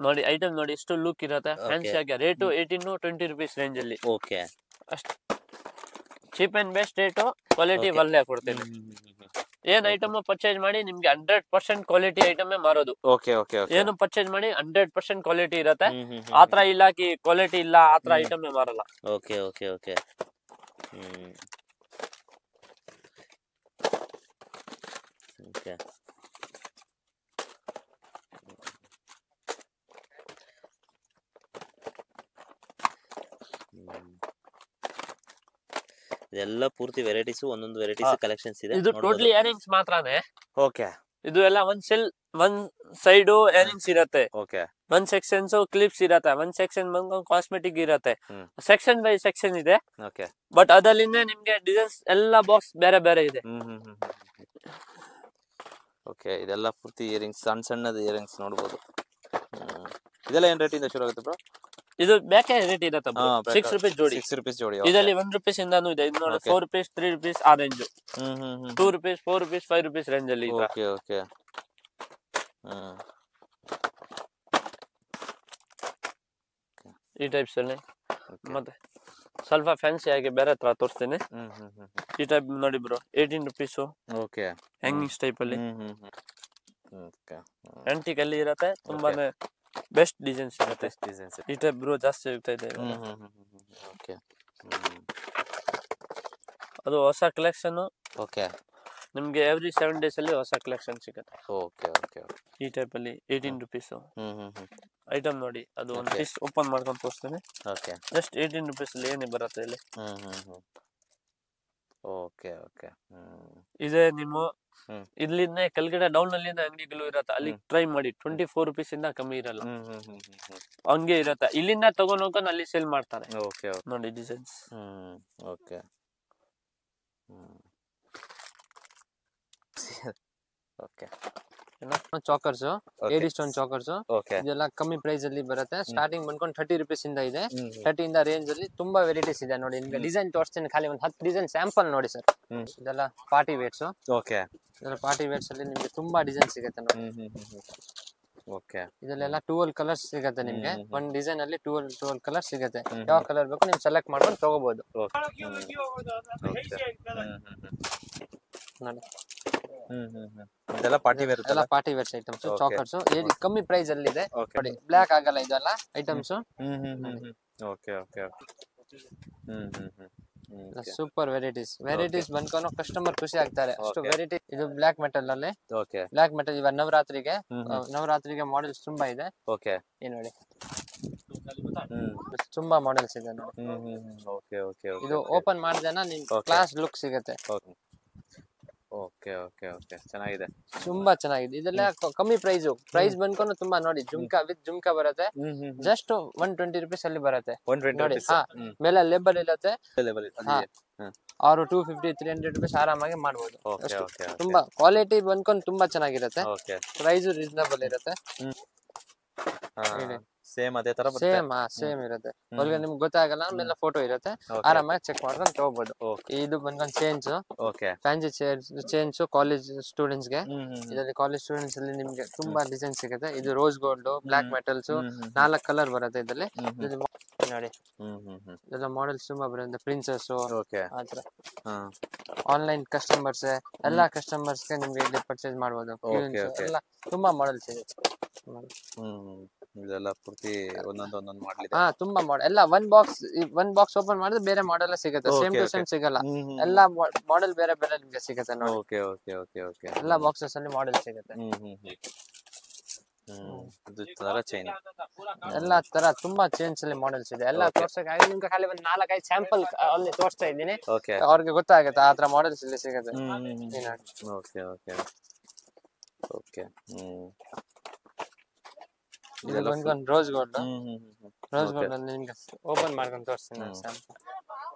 ನೋಡಿ, ಐಟಮ್ ನೋಡಿ ಎಷ್ಟು ಲುಕ್ ಇರುತ್ತೆ, ಫ್ಯಾನ್ಸಿ ಆಗಿ. ರೇಟು 18 20 rupees ರೇಂಜ್ ಅಲ್ಲಿ. ಅಷ್ಟು cheap and best rate, quality ಒಳ್ಳೆ ಕೊಡ್ತೇನೆ. ಏನ್ ಐಟಮ್ ಪರ್ಚೇಸ್ ಮಾಡಿ ನಿಮ್ಗೆ 100% ಕ್ವಾಲಿಟಿ ಐಟಮ್ ಮಾರೋದು. ಏನು ಪರ್ಚೇಸ್ ಮಾಡಿ 100% ಕ್ವಾಲಿಟಿ ಇರತ್ತೆ. ಆತರ ಇಲ್ಲ ಕಿ ಕ್ವಾಲಿಟಿ ಇಲ್ಲ ಆತರ ಐಟಮ್ ಮಾರಲ್ಲ. ಇದೆಲ್ಲ ಪೂರ್ತಿ ವೆರೈಟೀಸ್, ಒಂದೊಂದು ವೆರೈಟೀಸ್ ಕಲೆಕ್ಷನ್ಸ್ ಇದೆ. ಇದು ಟೋಟಲಿ ಇಯರಿಂಗ್ಸ್ ಮಾತ್ರನೇ. ಓಕೆ ಇದು ಎಲ್ಲ ಒಂದ್ ಸೈಡ್ ಇಯರಿಂಗ್ಸ್ ಇರತ್ತೆ, ಒಂದ್ ಸೆಕ್ಷನ್ ಕ್ಲಿಪ್ಸ್ ಇರತ್ತೆ, ಒಂದ್ ಸೆಕ್ಷನ್ ಕಾಸ್ಮೆಟಿಕ್ ಇರತ್ತೆ. ಸೆಕ್ಷನ್ ಬೈ ಸೆಕ್ಷನ್ ಇದೆ. ಬಟ್ ಅದಲ್ಲಿಂದ ನಿಮ್ಗೆ ಡಿಸೈನ್ಸ್ ಎಲ್ಲ ಬಾಕ್ಸ್ ಬೇರೆ ಬೇರೆ ಇದೆ. ಓಕೆ ಇದೆಲ್ಲ ಪೂರ್ತಿ ಇಯರಿಂಗ್ಸ್, ಸಣ್ಣ ಸಣ್ಣದ ಇಯರಿಂಗ್ಸ್ ನೋಡಬಹುದು. ಇದೆಲ್ಲ ಏನ್ ರೇಟ್ ಇಂದ ಶುರು ಆಗುತ್ತೆ ಬ್ರೋ? ಇದು ಬೇಕೇ ರೇಟ್ ಇರತ್ತೆ, 6 rupees ಜೋಡಿ. 6 rupees ಜೋಡಿ. ಇದರಲ್ಲಿ 1 rupees ಇಂದಾನು ಇದೆ. ಇದು ನೋಡಿ 4 rupees 3 rupees ಆ range. 2 rupees 4 rupees 5 rupees range ಅಲ್ಲಿ. ಓಕೆ ಈ ಟೈಪ್ಸ್ ಅಲ್ಲಿ ಮತ್ತೆ ಸ್ವಲ್ಪ ಫ್ಯಾನ್ಸಿ ಆಗಿ ಬೇರೆ ತರ ತೋರಿಸ್ತೀನಿ. ಈ ಟೈಪ್ ನೋಡಿ ಬ್ರೋ, 18 rupees. ಹ್ಯಾಂಗಿಂಗ್ಸ್ ಟೈಪ್ ಅಲ್ಲಿ ಆಂಟಿಕ್ ಅಲ್ಲಿ ಇರತ್ತೆ. ತುಂಬಾನೇ ಬೆಸ್ಟ್ ಡಿಸೈನ್ಸ್ ಇರುತ್ತೆ. ಈ ಟೈಪ್ ಬ್ರೋ ಜಾಸ್ತಿ ಹೋಗ್ತಾ ಇದೆ. ಅದು ಹೊಸ ಕಲೆಕ್ಷನ್. ನಿಮ್ಗೆ ಎವ್ರಿ 7 days ಅಲ್ಲಿ ಹೊಸ ಕಲೆಕ್ಷನ್ ಸಿಗುತ್ತೆ. ಈ ಟೈಪ್ ಅಲ್ಲಿ 18 rupees ಐಟಮ್ ನೋಡಿ. ಅದು ಒಂದು ಪೀಸ್ ಓಪನ್ ಮಾಡ್ಕೊಂಡು ತೋರಿಸ್ತೀನಿ. ಜಸ್ಟ್ 18 rupees ಅಲ್ಲಿ ಏನೇ ಬರುತ್ತೆ ಇಲ್ಲಿ. ಇದೇ ನಿಮ್ಮ ಇಲ್ಲಿಂದ ಕೆಳಗಡೆ ಡೌನ್ ಅಲ್ಲಿ ಅಂಗಡಿಗಳು ಇರತ್ತೆ, ಅಲ್ಲಿ ಟ್ರೈ ಮಾಡಿ. 24 rupees ಇಂದ ಕಮ್ಮಿ ಇರಲ್ಲ, ಹಂಗೆ ಇರತ್ತೆ. ಇಲ್ಲಿಂದ ತಗೊಂಡ್ ಹೋಗ್ಕೊಂಡು ಅಲ್ಲಿ ಸೇಲ್ ಮಾಡ್ತಾರೆ ನೋಡಿ ಡಿಸೈನ್ಸ್. ಚಾಕರ್ಸ್, ಏಡಿ ಸ್ಟೋನ್ ಚಾಕರ್ಸ್, ಇದೆಲ್ಲ ಕಮ್ಮಿ ಪ್ರೈಸ್ ಅಲ್ಲಿ ಬರುತ್ತೆ. ಸ್ಟಾರ್ಟಿಂಗ್ ಬಂದ್ಕೊಂಡು 30 rupees ಇಂದ ಇದೆ. 30 ಇಂದ ರೇಂಜ್ ಅಲ್ಲಿ ತುಂಬಾ ವೆರೈಟೀಸ್ ಇದೆ ನೋಡಿ. ನಿಮ್ಗೆ ಡಿಸೈನ್ ತೋರಿಸ್ತೀನಿ, ಖಾಲಿ ಒಂದು 10 ಡಿಸೈನ್ ಸ್ಯಾಂಪಲ್ ನೋಡಿ ಸರ್. ಇದೆಲ್ಲ ಪಾರ್ಟಿ ವೇರ್ಸ್. ಪಾರ್ಟಿ ವೇರ್ಸ್ ಅಲ್ಲಿ ನಿಮ್ಗೆ ತುಂಬಾ ಡಿಸೈನ್ ಸಿಗುತ್ತೆ ನೋಡಿ. ಓಕೆ ಇದಲ್ಲೆಲ್ಲ 12 ಕಲರ್ಸ್ ಸಿಗತ್ತೆ ನಿಮ್ಗೆ. ಒಂದ್ ಡಿಸೈನ್ ಅಲ್ಲಿ 12 ಕಲರ್ ಸಿಗತ್ತೆ. ಹ್ಮ್. ಯಾವ ಕಲರ್ ಬೇಕು ನೀವು ಸೆಲೆಕ್ಟ್ ಮಾಡ್ಕೊಂಡು ತಗೋಬಹುದು. ಓಕೆ ನೋಡಿ ಇದೆಲ್ಲ ಪಾರ್ಟಿ ವೇರ್ ಎಲ್ಲ party wears items, Okay. Chokers ಕಮ್ಮಿ ಪ್ರೈಸ್ ಅಲ್ಲಿ ಇದೆ. ಓಕೆ ನೋಡಿ ಬ್ಲಾಕ್ ಆಗಲ್ಲ ಇದೆಲ್ಲ items. Okay okay super varieties ಬಂದ್ಕೊಂಡು ಕಸ್ಟಮರ್ ಖುಷಿ ಆಗ್ತಾರೆ. ಅಷ್ಟು Okay. ವೆರೈಟಿ. ಇದು ಬ್ಲಾಕ್ ಮೆಟಲ್ ಅಲ್ಲಿ, ಓಕೆ ಬ್ಲಾಕ್ ಮೆಟಲ್ ಇವಾಗ ನವರಾತ್ರಿಗೆ ಮಾಡೆಲ್ಸ್ ತುಂಬಾ ಇದೆ. ಓಕೆ ಈ ನೋಡಿ ತುಂಬಾ ಮಾಡೆಲ್ಸ್ ಇದೆ ನೋಡಿ. ಓಕೆ ಓಕೆ ಇದು ಓಪನ್ ಮಾಡಿದನ ನಿಮ್ಗೆ Okay. ಕ್ಲಾಸ್ ಲುಕ್ ಸಿಗುತ್ತೆ. ಓಕೆ ಓಕೆ ಓಕೆ ಚೆನ್ನಾಗಿದೆ. ತುಂಬಾ ಚೆನ್ನಾಗಿದೆ. ಇದೆಲ್ಲ ಕಮ್ಮಿ ಪ್ರೈಸ್ ಬಂದ್ಕೊಂಡು ತುಂಬಾ ನೋಡಿ. ಜುಮ್ಕಾ ವಿತ್ ಜುಮ್ಕಾ ಬರುತ್ತೆ. ಜಸ್ಟ್ 120 rupees ಅಲ್ಲಿ ಬರುತ್ತೆ 120 ನೋಡಿ. rupees. ಹಾ ಮೇಲೆ ಲೇಬಲ್ ಇರುತ್ತೆ. ಲೆವೆಲ್ ಹಾ. ಅವರು 250 300 rupees ಆರಾಮಾಗಿ ಮಾಡ್ಬೋದು. ಓಕೆ ಅಷ್ಟು. ಓಕೆ ತುಂಬಾ ಕ್ವಾಲಿಟಿ ಬಂದ್ಕೊಂಡು ತುಂಬಾ ಚೆನ್ನಾಗಿರುತ್ತೆ. ಓಕೆ ಪ್ರೈಸ್ ರೀಸನಬಲ್ ಇರುತ್ತೆ. ಸೇಮ್ ಅದೇ ತರ ಬರುತ್ತೆ. ಸೇಮ್ ಇರುತ್ತೆ. ಒಳಗೆ ನಿಮ್ಗೆ ಗೊತ್ತಾಗಲ್ಲ, ಆಮೇಲೆ ಫೋಟೋ ಇರುತ್ತೆ. ಆರಾಮಾಗಿ ಚೆಕ್ ಮಾಡ್ಕೊಂಡು ತಗೋಬಹುದು. ಇದು ಬಂದ್ಕೊಂಡು change, okay fancy change college students ಗೆ. ಇದರಲ್ಲಿ ಕಾಲೇಜ್ ಸ್ಟೂಡೆಂಟ್ಸ್ ಅಲ್ಲಿ ನಿಮ್ಗೆ ತುಂಬಾ ಡಿಸೈನ್ ಸಿಗುತ್ತೆ. ಇದು rose gold, black metals, 4 colour ಬರುತ್ತೆ ಇದರಲ್ಲಿ. ಇದು ನೋಡಿ ಇದೆಲ್ಲ ಮಾಡೆಲ್ಸ್ ತುಂಬಾ ಬರುತ್ತೆ. ಪ್ರಿನ್ಸಸ್ ಓಕೆ ಆತರ ಆನ್ಲೈನ್ ಕಸ್ಟಮರ್ಸ್ ಎಲ್ಲಾ ಕಸ್ಟಮರ್ಸ್ ಗೆ ನಿಮ್ಗೆ ಇಲ್ಲಿ ಪರ್ಚೇಸ್ ಮಾಡಬಹುದು. ಎಲ್ಲ ತುಂಬಾ ಮಾಡೆಲ್ಸ್ ಇದೆ. ಇದೆಲ್ಲ ಪೂರ್ತಿ ಒಂದೊಂದು ಮಾಡಲಿದೆ. ತುಂಬಾ ಮಾಡೆಲ್ ಎಲ್ಲ ಒಂದ್ ಬಾಕ್ಸ್ ಓಪನ್ ಮಾಡಿದ್ರೆ ಬೇರೆ ಮಾಡೆಲ್ ಸಿಗುತ್ತೆ. ಸೇಮ್ ಟು ಸೇಮ್ ಸಿಗಲ್ಲ. ಎಲ್ಲಾ ಮಾಡೆಲ್ ಬೇರೆ ಬೇರೆ ನಿಮ್ಗೆ ಸಿಗುತ್ತೆ ನೋಡಿ. ಓಕೆ ಓಕೆ ಓಕೆ ಓಕೆ ಎಲ್ಲಾ ಬಾಕ್ಸಸ್ ಅಲ್ಲಿ ಮಾಡೆಲ್ ಸಿಗುತ್ತೆ. ಇದು ತರ ಚೈನ್ ಎಲ್ಲಾ ತರ ತುಂಬಾ ಚೇಂಜ್ ಅಲ್ಲಿ ಮಾಡೆಲ್ಸ್ ಇದೆ. ಎಲ್ಲ ತೋರ್ಸಕ್ಕೆ ನಿಮ್ಗೆ ಖಾಲಿ ಒಂದು 4-5 ಸ್ಯಾಂಪಲ್ ಅಲ್ಲಿ ತೋರಿಸ್ತಾ ಇದ್ದೀನಿ. ಓಕೆ ಅವ್ರಿಗೆ ಗೊತ್ತಾಗುತ್ತೆ ಆ ತರ ಮಾಡೆಲ್ಸ್ ಇಲ್ಲಿ ಸಿಗುತ್ತೆ. ಓಕೆ ಓಕೆ ಓಕೆ ಇದು ಬಂದ್ಕೊಂಡು ರೋಸ್ ಗೋಲ್ಡ್ ಅಲ್ಲಿ ನಿಮ್ಗೆ ಓಪನ್ ಮಾಡ್ಕೊಂಡು ತೋರಿಸ್ತೀನಿ ನಾನು ಸ್ಯಾಂಪಲ್.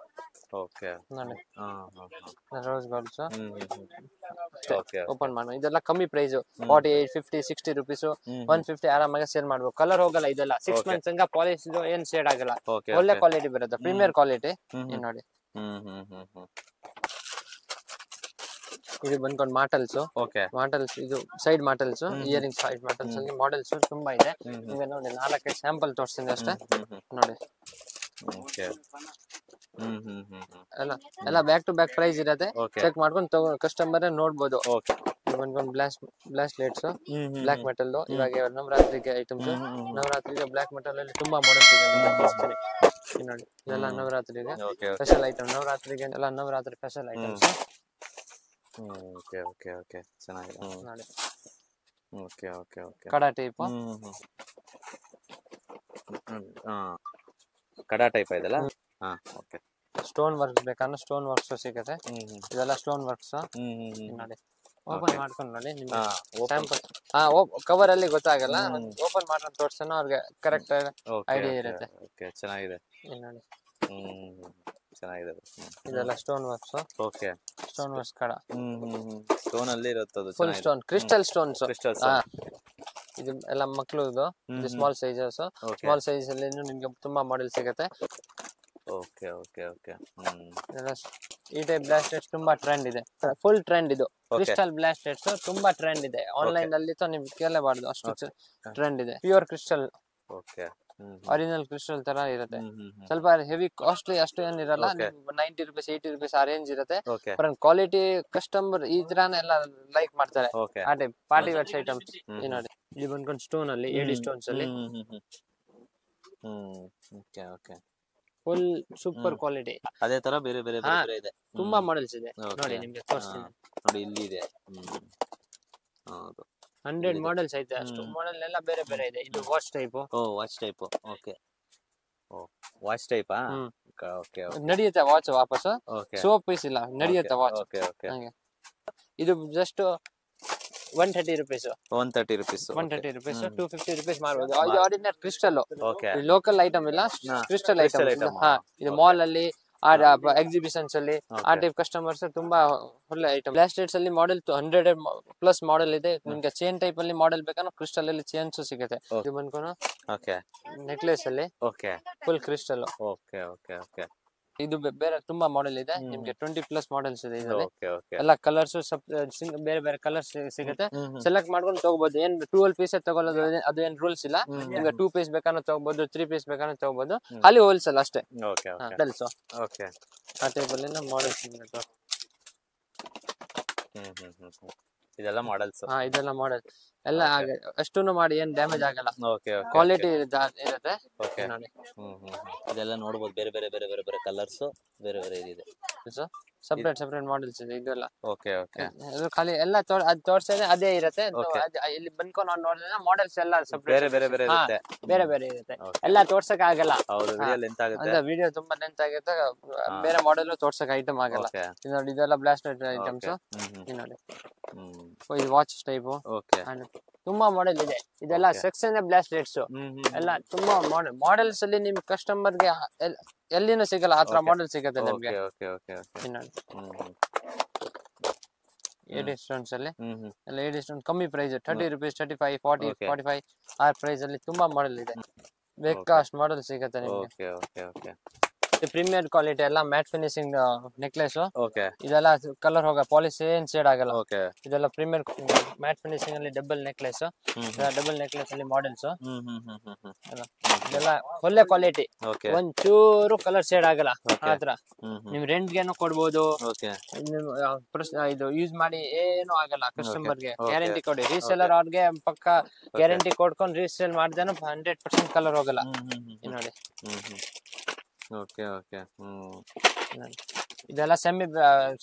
ಓಕೆ ನೋಡಿ ರೋಸ್ ಗೋಲ್ಡ್ಸ್ ಓಕೆ ಓಪನ್ ಮಾಡೋಣ. ಇದೆಲ್ಲ ಕಮ್ಮಿ ಪ್ರೈಸ್ 48 50 60 rupees 150 ಆರಾಮಾಗಿ ಸೇಲ್ ಮಾಡ್ಬೇಕು. ಕಲರ್ ಹೋಗಲ್ಲ. ಇದೆಲ್ಲ 6 months ತನಕ ಪಾಲಿಶ್ ಏನ್ ಶೇಡ್ ಆಗಲ್ಲ. ಒಳ್ಳೆ ಕ್ವಾಲಿಟಿ ಬರುತ್ತೆ. Premier quality. ನೋಡಿ ಇದು ಬಂದ್ಕೊಂಡು ಮಾಟಲ್ಸ್. ಇದು side models, earring side models ಅಲ್ಲಿ ಮಾಡೆಲ್ಸ್ ತುಂಬಾ ಇದೆ. ನಿಮ್ಗೆ ನೋಡಿ 4-5 ಸ್ಯಾಂಪಲ್ ತೋರಿಸ್ತೀನಿ ಅಷ್ಟೇ. ನೋಡಿ ಎಲ್ಲ ಬ್ಯಾಕ್ ಟು ಬ್ಯಾಕ್ ಪ್ರೈಸ್ ಇರುತ್ತೆ. ಚೆಕ್ ಮಾಡ್ಕೊಂಡು ಕಸ್ಟಮರ್ ನೋಡ್ಬೋದು. ಬಂದ್ಕೊಂಡು ಬ್ಲಾಸ್ಟ್ ಲೈಟ್ಸ್, ಬ್ಲಾಕ್ ಮೆಟಲ್. ಇವಾಗ ನವರಾತ್ರಿಗೆ ಐಟಮ್ಸ್. ನವರಾತ್ರಿಗೆ ಬ್ಲಾಕ್ ಮೆಟಲ್ ಅಲ್ಲಿ ತುಂಬಾ ಮಾಡೆಲ್ಸ್ ಇದೆ. ನೋಡಿ ಇದೆಲ್ಲ ನವರಾತ್ರಿಗೆ ಸ್ಪೆಷಲ್ ಐಟಮ್. ನವರಾತ್ರಿಗೆ ಎಲ್ಲ Navratri special items. Okay okay okay ಚೆನ್ನಾಗಿದೆ. ನೋಡಿ ಓಕೆ ಓಕೆ ಓಕೆ ಕಡಾ ಟೈಪ್. ಕಡಾ ಟೈಪ್ ಇದೆಲ್ಲ. ಓಕೆ ಸ್ಟೋನ್ ವರ್ಕ್ ಬೇಕಂದ್ರೆ ಸ್ಟೋನ್ ವರ್ಕ್ಸ್ ಸಿಗುತ್ತೆ. ಇದೆಲ್ಲ ಸ್ಟೋನ್ ವರ್ಕ್ಸ್. ನೋಡಿ ಓಪನ್ ಮಾಡ್ಕೊಂಡು ನೋಡಿ ನಿಮ್ಗೆ ಸ್ಯಾಂಪಲ್. ಕವರ್ ಅಲ್ಲಿ ಗೊತ್ತಾಗಲ್ಲ. ಓಪನ್ ಮಾಡ್ಕೊಂಡು ತೋರ್ಸೋಣ ಅವ್ರಿಗೆ ಕರೆಕ್ಟ್ ಐಡಿಯಾ ಇರುತ್ತೆ. ಓಕೆ ಚೆನ್ನಾಗಿದೆ. ನೋಡಿ ಚೆನ್ನಾಗಿದೆ. ಇದೆಲ್ಲ stone works. Okay stone works ಕಡ. ಸ್ಟೋನ್ ಅಲ್ಲಿ ಇರುತ್ತೆ. Full stone crystal stones. ಇದು ಎಲ್ಲ ಮಕ್ಕಳುದು. ಇದು ಸ್ಮಾಲ್ ಸೈಜಸ್. ಸ್ಮಾಲ್ ಸೈಜ್ ಅಲ್ಲಿ ನಿಮ್ಗೆ ತುಂಬಾ ಮಾಡೆಲ್ ಸಿಗುತ್ತೆ. ಓಕೆ ಓಕೆ ಓಕೆ ಈ ಟೈಪ್ ಬ್ಲಾಸ್ಟೆಟ್ಸ್ ತುಂಬಾ ಟ್ರೆಂಡ್ ಇದೆ. ಫುಲ್ ಟ್ರೆಂಡ್ ಇದು. ಕ್ರಿಸ್ಟಲ್ ಬ್ಲಾಸ್ಟೆಟ್ಸ್ ತುಂಬಾ ಟ್ರೆಂಡ್ ಇದೆ. ಆನ್ಲೈನ್ ಅಲ್ಲಿ ನಿಮ್ಗೆ ಕೇಳಬಾರ್ದು, ಅಷ್ಟು ಟ್ರೆಂಡ್ ಇದೆ. Pure crystal. Okay original crystal ತರ ಇರುತ್ತೆ. ಸ್ವಲ್ಪ ಹೆವಿ ಕಾಸ್ಟ್ಲಿ ಅಷ್ಟು ಏನಿರಲ್ಲ. 90 rupees 80 rupees ಆ ರೇಂಜ್ ಇರುತ್ತೆ. ಕ್ವಾಲಿಟಿ ಕಸ್ಟಮರ್ ಈ ತರಾನ ಎಲ್ಲ ಲೈಕ್ ಮಾಡ್ತಾರೆ. ಆ ಟೈಪ್ ಪಾರ್ಟಿ ವೇರ್ಸ್ ಐಟಮ್ಸ್. ನೋಡಿ ಇದು ಬಂದ್ಕೊಂಡು ಸ್ಟೋನ್ ಅಲ್ಲಿ ಏಡಿ ಸ್ಟೋನ್ಸ್ ಅಲ್ಲಿ okay okay full super quality. ಅದೇ ತರ ಬೇರೆ ಬೇರೆ ಇದೆ. ತುಂಬಾ ಮಾಡೆಲ್ಸ್ ಇದೆ. ನೋಡಿ ನಿಮ್ಗೆ ತೋರಿಸ್ತೀನಿ. ನೋಡಿ ಇಲ್ಲಿ ಇದೆ. ಹೌದು 100 ಮಾಡೆಲ್ಸ್ ಐತೆ. ಅಷ್ಟು ಮಾಡೆಲ್ ಎಲ್ಲ ಬೇರೆ ಬೇರೆ ಇದೆ. ಇದು watch type. Watch type. Okay watch type. Okay ನಡೆಯುತ್ತೆ ವಾಚ್ ವಾಪಸ್. ಸೋಪ್ ಪೀಸ್ ಇಲ್ಲ, ನಡೆಯುತ್ತೆ ವಾಚ್. ಓಕೆ ಓಕೆ ಇದು just 130 rupees. 130 rupees. 130 rupees 250 rupees ಮಾಡ್ಬೋದು. ಇದು ordinary crystal. Okay local item ಇಲ್ಲ, ಕ್ರಿಸ್ಟಲ್ ಐಟಮ್. ಇದು ಮಾಲ್ ಅಲ್ಲಿ ಎಕ್ಸಿಬಿಷನ್ಸ್ ಅಲ್ಲಿ ಆ ಟೈಪ್ ಕಸ್ಟಮರ್ಸ್ ತುಂಬಾ ಒಳ್ಳೆ ಐಟಮ್. ಬ್ಲಾಸ್ಟೆಟ್ಸ್ ಅಲ್ಲಿ ಮಾಡೆಲ್ 100+ ಮಾಡೆಲ್ ಇದೆ. ನಿಮ್ಗೆ ಚೈನ್ ಟೈಪ್ ಅಲ್ಲಿ ಮಾಡೆಲ್ ಬೇಕಂದ್ರೆ ಕ್ರಿಸ್ಟಲ್ ಅಲ್ಲಿ ಚೈನ್ಸ್ ಸಿಗುತ್ತೆ. ಇದು ಬಂದ್ಕೊಂಡು ನೆಕ್ಲೆಸ್ ಅಲ್ಲಿ okay full crystal. Okay okay okay ಇದು ಬೇರೆ ತುಂಬಾ ಮಾಡೆಲ್ ಇದೆ ನಿಮ್ಗೆ 20+ ಮಾಡೆಲ್ಸ್ ಇದೆ ಇದರಲ್ಲಿ ಓಕೆ ಓಕೆ ಎಲ್ಲ ಕಲರ್ಸ್ ಬೇರೆ ಬೇರೆ ಕಲರ್ಸ್ ಸಿಗುತ್ತೆ ಸೆಲೆಕ್ಟ್ ಮಾಡ್ಕೊಂಡು ತಗೋಬಹುದು ಏನ್ 12 ಪೀಸ್ ತಗೊಳ್ಳೋದು ಅದು ಏನ್ ರೂಲ್ಸ್ ಇಲ್ಲ ನಿಮ್ಗೆ 2 ಪೀಸ್ ಬೇಕಾದ್ರೂ ತಗೋಬಹುದು 3 ಪೀಸ್ ಬೇಕಾದ್ರೂ ತಗೋಬಹುದು ಅಲ್ಲಿ ಹೋಲ್ಸೇಲ್ ಅಷ್ಟೇ ಓಕೆ ಮಾಡೆಲ್ಸ್ ಓಕೆ ಆ ಟೈಪ್ ಅಲ್ಲಿ ಮಾಡೆಲ್ಸ್ ಇದೆಲ್ಲ ಮಾಡೆಲ್ಸ್ ಇದೆಲ್ಲ ಮಾಡೆಲ್ ಎಲ್ಲ ಅಷ್ಟೂನು ಮಾಡಿ ಏನ್ ಡ್ಯಾಮೇಜ್ ಆಗಲ್ಲ ಓಕೆ ಕ್ವಾಲಿಟಿ ಇರುತ್ತೆ ಓಕೆ ನೋಡಿ ಇದೆಲ್ಲ ನೋಡ್ಬೋದು ಬೇರೆ ಬೇರೆ ಬೇರೆ ಬೇರೆ ಬೇರೆ ಕಲರ್ಸ್ ಬೇರೆ ಬೇರೆ ಇದಿದೆ ಸಪ್ರೇಟ್ ಮಾಡೆಲ್ಸ್ ಇದೆ ಇದೆಲ್ಲ ಓಕೆ ಓಕೆ ಅದು ಖಾಲಿ ಎಲ್ಲ ಅದು ತೋರ್ಸಿದ್ರೆ ಅದೇ ಇರುತ್ತೆ ಇಲ್ಲಿ ಬಂದ್ಕೊಂಡು ನಾವು ನೋಡಿದ್ರೆ ಮಾಡೆಲ್ಸ್ ಎಲ್ಲ ಬೇರೆ ಬೇರೆ ಬೇರೆ ಇರುತ್ತೆ ಬೇರೆ ಬೇರೆ ಇರುತ್ತೆ ಎಲ್ಲ ತೋರ್ಸಕ್ ಆಗಲ್ಲ ಹೌದು ವಿಡಿಯೋ ಲೆಂತ್ ಆಗುತ್ತೆ ಅಂದ್ರೆ ವಿಡಿಯೋ ತುಂಬಾ ಲೆಂತ್ ಆಗುತ್ತೆ ಬೇರೆ ಮಾಡೆಲ್ ತೋರ್ಸಕ್ ಐಟಮ್ ಆಗಲ್ಲ ಇದು ನೋಡಿ ಇದೆಲ್ಲ ಬ್ಲಾಸ್ಟೆಡ್ ಐಟಮ್ಸ್ ಇದು ನೋಡಿ ಇದು ವಾಚ್ ಟೈಪ್ ಓಕೆ ತುಂಬಾ ಮಾಡೆಲ್ ಇದೆ ಇದೆಲ್ಲ ಸೆಕ್ಷನ್ ಬ್ಲಾಸ್ಟೆಡ್ಸ್ ಎಲ್ಲ ತುಂಬಾ ಮಾಡೆಲ್ಸ್ ಅಲ್ಲಿ ನಿಮ್ ಕಸ್ಟಮರ್ ಗೆ ಎಲ್ಲಿನೂ ಸಿಗಲ್ಲ ಆತರ ಮಾಡೆಲ್ ಸಿಗುತ್ತೆ ನಿಮ್ಗೆ ಓಕೆ ಓಕೆ ಓಕೆ ಏಡಿ ಸ್ಟೋನ್ಸ್ ಅಲ್ಲಿ ಎಲ್ಲ ಏಡಿ ಸ್ಟೋನ್ ಕಮ್ಮಿ ಪ್ರೈಸ್ 30 ರೂಪೀಸ್ 35 40 45 ಆ ಪ್ರೈಸ್ ಅಲ್ಲಿ ತುಂಬಾ ಮಾಡೆಲ್ ಇದೆ ಬೇಕಾಷ್ಟು ಮಾಡೆಲ್ ಸಿಗುತ್ತೆ ನಿಮ್ಗೆ okay okay okay premier quality ಎಲ್ಲ ಮ್ಯಾಟ್ ಫಿನಿಶಿಂಗ್ ನೆಕ್ಲೆಸ್ ಓಕೆ ಇದೆಲ್ಲ ಕಲರ್ ಹೋಗ ಪಾಲಿಶ್ ಏನ್ ಶೇಡ್ ಆಗಲ್ಲ ಓಕೆ ಇದೆಲ್ಲ ಪ್ರೀಮಿಯರ್ ಮ್ಯಾಟ್ ಫಿನಿಶಿಂಗ್ ಅಲ್ಲಿ ಡಬಲ್ ನೆಕ್ಲೆಸ್ ಅಲ್ಲಿ ಮಾಡೆಲ್ಸ್ ಇದೆಲ್ಲ ಒಳ್ಳೆ ಕ್ವಾಲಿಟಿ ಓಕೆ ಒಂಚೂರು ಕಲರ್ ಶೇಡ್ ಆಗಲ್ಲ ಆತರ ನಿಮ್ ರೆಂಟ್ ಗೆನು ಕೊಡ್ಬೋದು ಇದು ಯೂಸ್ ಮಾಡಿ ಏನು ಆಗಲ್ಲ ಕಸ್ಟಮರ್ ಗೆ ಗ್ಯಾರಂಟಿ ಕೊಡಿ ರೀಸೇಲರ್ ಅವ್ರಿಗೆ ಪಕ್ಕ ಗ್ಯಾರಂಟಿ ಕೊಡ್ಕೊಂಡು ರೀಸೇಲ್ ಮಾಡ್ದೇನು 100% ಕಲರ್ ಹೋಗಲ್ಲ ನೋಡಿ ಓಕೆ ಓಕೆ ಇದೆಲ್ಲ ಸೆಮಿ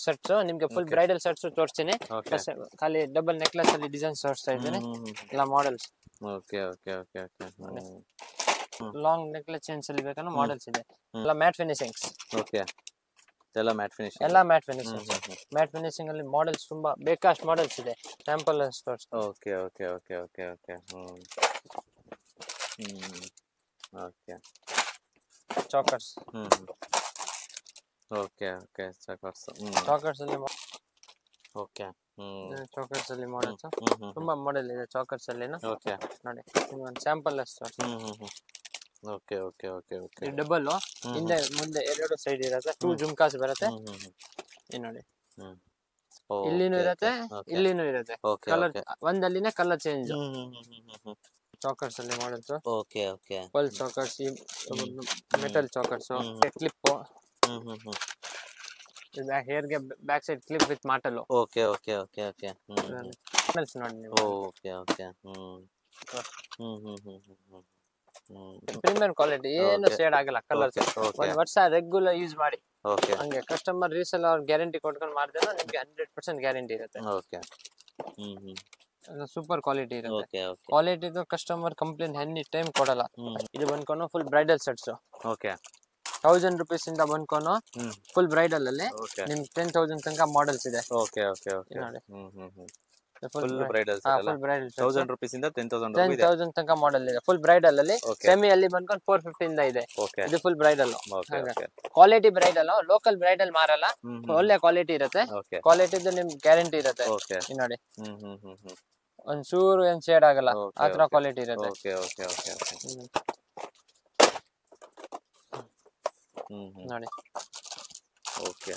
ಸೆಟ್ಸ್ ನಿಮ್ಗೆ ಫುಲ್ ಬ್ರೈಡಲ್ ಸೆಟ್ಸ್ ತೋರಿಸ್ತೀನಿ ಖಾಲಿ ಡಬಲ್ ನೆಕ್ಲೆಸ್ ಅಲ್ಲಿ ಡಿಸೈನ್ಸ್ ತೋರಿಸ್ತಾ ಇದ್ದೀನಿ ಎಲ್ಲ models okay okay okay okay long necklace chains ಅಲ್ಲಿ ಬೇಕಂದ್ರೆ ಮಾಡೆಲ್ಸ್ ಇದೆ ಎಲ್ಲ ಮ್ಯಾಟ್ ಫಿನಿಶಿಂಗ್ಸ್ ಓಕೆ ಎಲ್ಲ ಮ್ಯಾಟ್ ಫಿನಿಶಿಂಗ್ ಎಲ್ಲ ಮ್ಯಾಟ್ ಫಿನಿಶಿಂಗ್ ಅಲ್ಲಿ ಮಾಡೆಲ್ಸ್ ತುಂಬಾ ಬೇಕಾಷ್ಟು ಮಾಡೆಲ್ಸ್ ಇದೆ ಸ್ಯಾಂಪಲ್ ತೋರಿಸ್ತೀನಿ okay okay okay okay okay okay chokers okay okay ಚಾಕರ್ಸ್ ಅಲ್ಲಿ ಓಕೆ ಚಾಕರ್ಸ್ ಅಲ್ಲಿ ಮಾಡೆಲ್ಸ್ ತುಂಬಾ ಮಾಡೆಲ್ ಇದೆ ಚಾಕರ್ಸ್ ಅಲ್ಲಿ ಓಕೆ ನೋಡಿ ಒಂದು sample okay okay okay okay double ಹಿಂದೆ ಮುಂದೆ ಎರಡು ಸೈಡ್ ಇರುತ್ತೆ 2 ಜುಮ್ಕಾಸ್ ಬರುತ್ತೆ ಇದು ನೋಡಿ ಇಲ್ಲಿನೂ ಇರುತ್ತೆ ಇಲ್ಲಿನೂ ಇರುತ್ತೆ ಕಲರ್ ಒಂದಲ್ಲಿನೇ ಕಲರ್ ಚೇಂಜ್ ಚಾಕರ್ಸ್ ಅಲ್ಲಿ ಮಾಡೆಲ್ಸ್ ಓಕೆ ಓಕೆ ಪಲ್ chokers metal chokers clip hair ಗೆ back side clip with metal okay okay okay okay ನೋಡಿ ನೀವು ಓಕೆ ಓಕೆ ಪ್ರೀಮಿಯಂ ಕ್ವಾಲಿಟಿ ಏನು ಶೇಡ್ ಆಗಲ್ಲ ಕಲರ್ಸ್ ಒಂದು ವರ್ಷ ರೆಗ್ಯುಲರ್ ಯೂಸ್ ಮಾಡಿ ಹಂಗೆ ಕಸ್ಟಮರ್ ರೀಸೇಲ್ ಅವ್ರ ಗ್ಯಾರಂಟಿ ಕೊಟ್ಕೊಂಡು ಮಾಡಿದ್ರೆ ನಿಮ್ಗೆ 100% ಗ್ಯಾರಂಟಿ ಇರುತ್ತೆ ಓಕೆ ಸೂಪರ್ ಕ್ವಾಲಿಟಿ ಇರುತ್ತೆ quality customer complaint any time ಕೊಡಲ್ಲ ಇದು ಬಂದ್ಕೊಂಡು full bridal sets okay 1000 rupees ಇಂದ ಬಂದ್ಕೊಂಡು ಫುಲ್ ಬ್ರೈಡಲ್ ಅಲ್ಲಿ ನಿಮ್ಗೆ 10,000 ತನಕ ಮಾಡೆಲ್ಸ್ ಇದೆ ಓಕೆ ಓಕೆ ಓಕೆ ನೋಡಿ full bridal full bridal 1000 rupees ಇಂದ 10,000 ತನಕ ಮಾಡೆಲ್ ಇದೆ ಫುಲ್ ಬ್ರೈಡಲ್ ಅಲ್ಲಿ ಸೆಮಿ ಅಲ್ಲಿ ಬಂದ್ಕೊಂಡು 450 ಇಂದ ಇದೆ ಇದು full bridal quality bridal local bridal ಮಾರಲ್ಲ ಒಳ್ಳೆ ಕ್ವಾಲಿಟಿ ಇರುತ್ತೆ ಕ್ವಾಲಿಟಿ ನಿಮ್ಗೆ ಗ್ಯಾರಂಟಿ ಇರುತ್ತೆ ನೋಡಿ ಒಂಚೂರು ಏನ್ ಶೇಡ್ ಆಗಲ್ಲ ಆತರ ಕ್ವಾಲಿಟಿ ಇರುತ್ತೆ ಓಕೆ ಓಕೆ ಓಕೆ ನೋಡಿ ಓಕೆ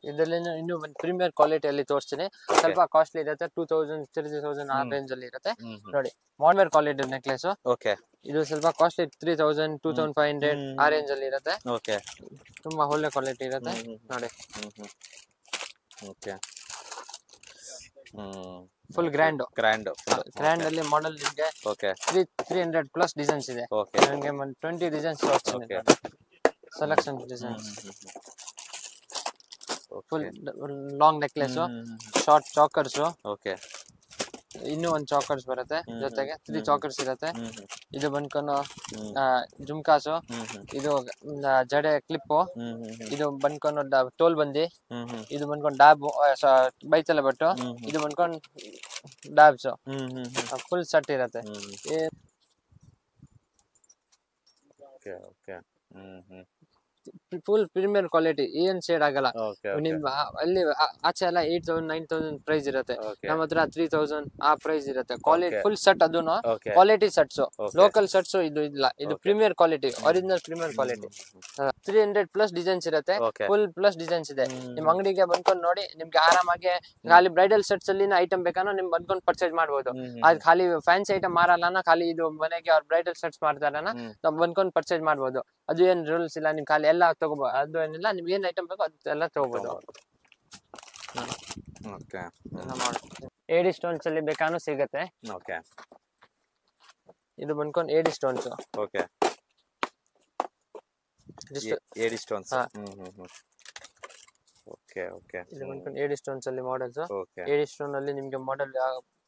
ಇದರಲ್ಲಿ ಇನ್ನು ಒಂದು ಪ್ರೀಮಿಯರ್ ಕ್ವಾಲಿಟಿ ಅಲ್ಲಿ ತೋರಿಸ್ತೀನಿ ಸ್ವಲ್ಪ ಕಾಸ್ಟ್ಲಿ ಇರುತ್ತೆ 2000 3000 ಆ ರೇಂಜ್ ಅಲ್ಲಿ ಇರುತ್ತೆ ನೋಡಿ ಮಾಡೆಲ್ ಕ್ವಾಲಿಟಿ ನೆಕ್ಲೆಸ್ ಓಕೆ ಇದು ಸ್ವಲ್ಪ ಕಾಸ್ಟ್ಲಿ 3000 2500 ಆ ರೇಂಜ್ ಅಲ್ಲಿ ಇರುತ್ತೆ ಓಕೆ ತುಂಬಾ ಒಳ್ಳೆ ಕ್ವಾಲಿಟಿ ಇರುತ್ತೆ ನೋಡಿ ಓಕೆ ಫುಲ್ ಗ್ರ್ಯಾಂಡ್ ಅಲ್ಲಿ ಮಾಡೆಲ್ ನಿಮಗೆ ಓಕೆ 300+ ಡಿಸೈನ್ಸ್ ಇದೆ ಓಕೆ ನನಗೆ 20 ಡಿಸೈನ್ಸ್ ತೋರಿಸ್ತೀನಿ selection designs full long necklace short chokers okay ಇನ್ನೂ ಒಂದು ಚಾಕರ್ಸ್ ಬರುತ್ತೆ ಜೊತೆಗೆ 3 ಚಾಕರ್ಸ್ ಇರುತ್ತೆ ಇದು ಬಂದ್ಕೊಂಡು ಜುಮ್ಕಾಸು ಇದು ಜಡೆ ಕ್ಲಿಪ್ ಇದು ಬಂದ್ಕೊಂಡು ಟೋಲ್ ಬಂದಿ ಇದು ಬಂದ್ಕೊಂಡು ಡಾಬ್ ಬೈತಲೆ ಬಟ್ಟು ಇದು ಬಂದ್ಕೊಂಡು ಡಾಬ್ಸ್ ಫುಲ್ ಸೆಟ್ ಇರುತ್ತೆ ಫುಲ್ ಪ್ರೀಮಿಯರ್ ಕ್ವಾಲಿಟಿ, ಏನ್ ಶೇಡ್ ಆಗಲ್ಲ. ಓಕೆ ನಿಮ್ ಅಲ್ಲಿ ಆಚೆ ಎಲ್ಲ 8,000 9,000 ಪ್ರೈಸ್ ಇರುತ್ತೆ. ಓಕೆ ನಮ್ಮ ಹತ್ರ 3,000 ಆ ಪ್ರೈಸ್ ಇರುತ್ತೆ. Quality Okay. ಫುಲ್ ಸೆಟ್, ಅದನ್ನು okay quality sets. Okay. Local sets ಇದು ಇಲ್ಲ, ಇದು Okay. Premier quality, original premier quality. 300 plus designs ಇರುತ್ತೆ, ಓಕೆ ಫುಲ್ ಪ್ಲಸ್ ಡಿಸೈನ್ಸ್ ಇದೆ. ನಿಮ್ ಅಂಗಡಿಗೆ ಬಂದ್ಕೊಂಡು ನೋಡಿ, ನಿಮ್ಗೆ ಆರಾಮಾಗಿ ಖಾಲಿ ಬ್ರೈಡಲ್ ಸೆಟ್ಸ್ ಅಲ್ಲಿ ಐಟಮ್ ಬೇಕಾನೋ ನಿಮ್ ಬಂದ್ಕೊಂಡು ಪರ್ಚೇಸ್ ಮಾಡ್ಬೋದು. ಅದ್ ಖಾಲಿ ಫ್ಯಾನ್ಸಿ ಐಟಮ್ ಮಾರಲ್ಲ, ಖಾಲಿ ಇದು ಮನೆಗೆ ಅವ್ರ ಬ್ರೈಡಲ್ ಸೆಟ್ಸ್ ಮಾಡ್ತಾರನ ನಾವ್ ಬಂದ್ಕೊಂಡು ಪರ್ಚೇಸ್ ಮಾಡ್ಬೋದು. ಅದು ಏನ್ ರೂಲ್ಸ್ ಇಲ್ಲ, ನಿಮ್ ಖಾಲಿ ಎಲ್ಲ ತಗೋಬಹುದು, ಅದು ಏನಿಲ್ಲ, ನಿಮ್ಗೆ ಏನ್ ಐಟಮ್ ಬೇಕೋ ಅದೆಲ್ಲ ತಗೋಬಹುದು. ಓಕೆ ಏಡಿ ಸ್ಟೋನ್ಸ್ ಅಲ್ಲಿ ಬೇಕಾನು ಸಿಗತ್ತೆ. ಓಕೆ ಇದು ಬಂದ್ಕೊಂಡು ಏಡಿ ಸ್ಟೋನ್ಸ್. ಓಕೆ ಏಡಿ ಸ್ಟೋನ್ಸ್. ಹಾ. ಓಕೆ ಓಕೆ ಇದು ಬಂದ್ಕೊಂಡು ಏಡಿ ಸ್ಟೋನ್ಸ್ ಅಲ್ಲಿ ಮಾಡೆಲ್ಸ್. ಓಕೆ ಏಡಿ ಸ್ಟೋನ್ ಅಲ್ಲಿ ನಿಮ್ಗೆ ಮಾಡೆಲ್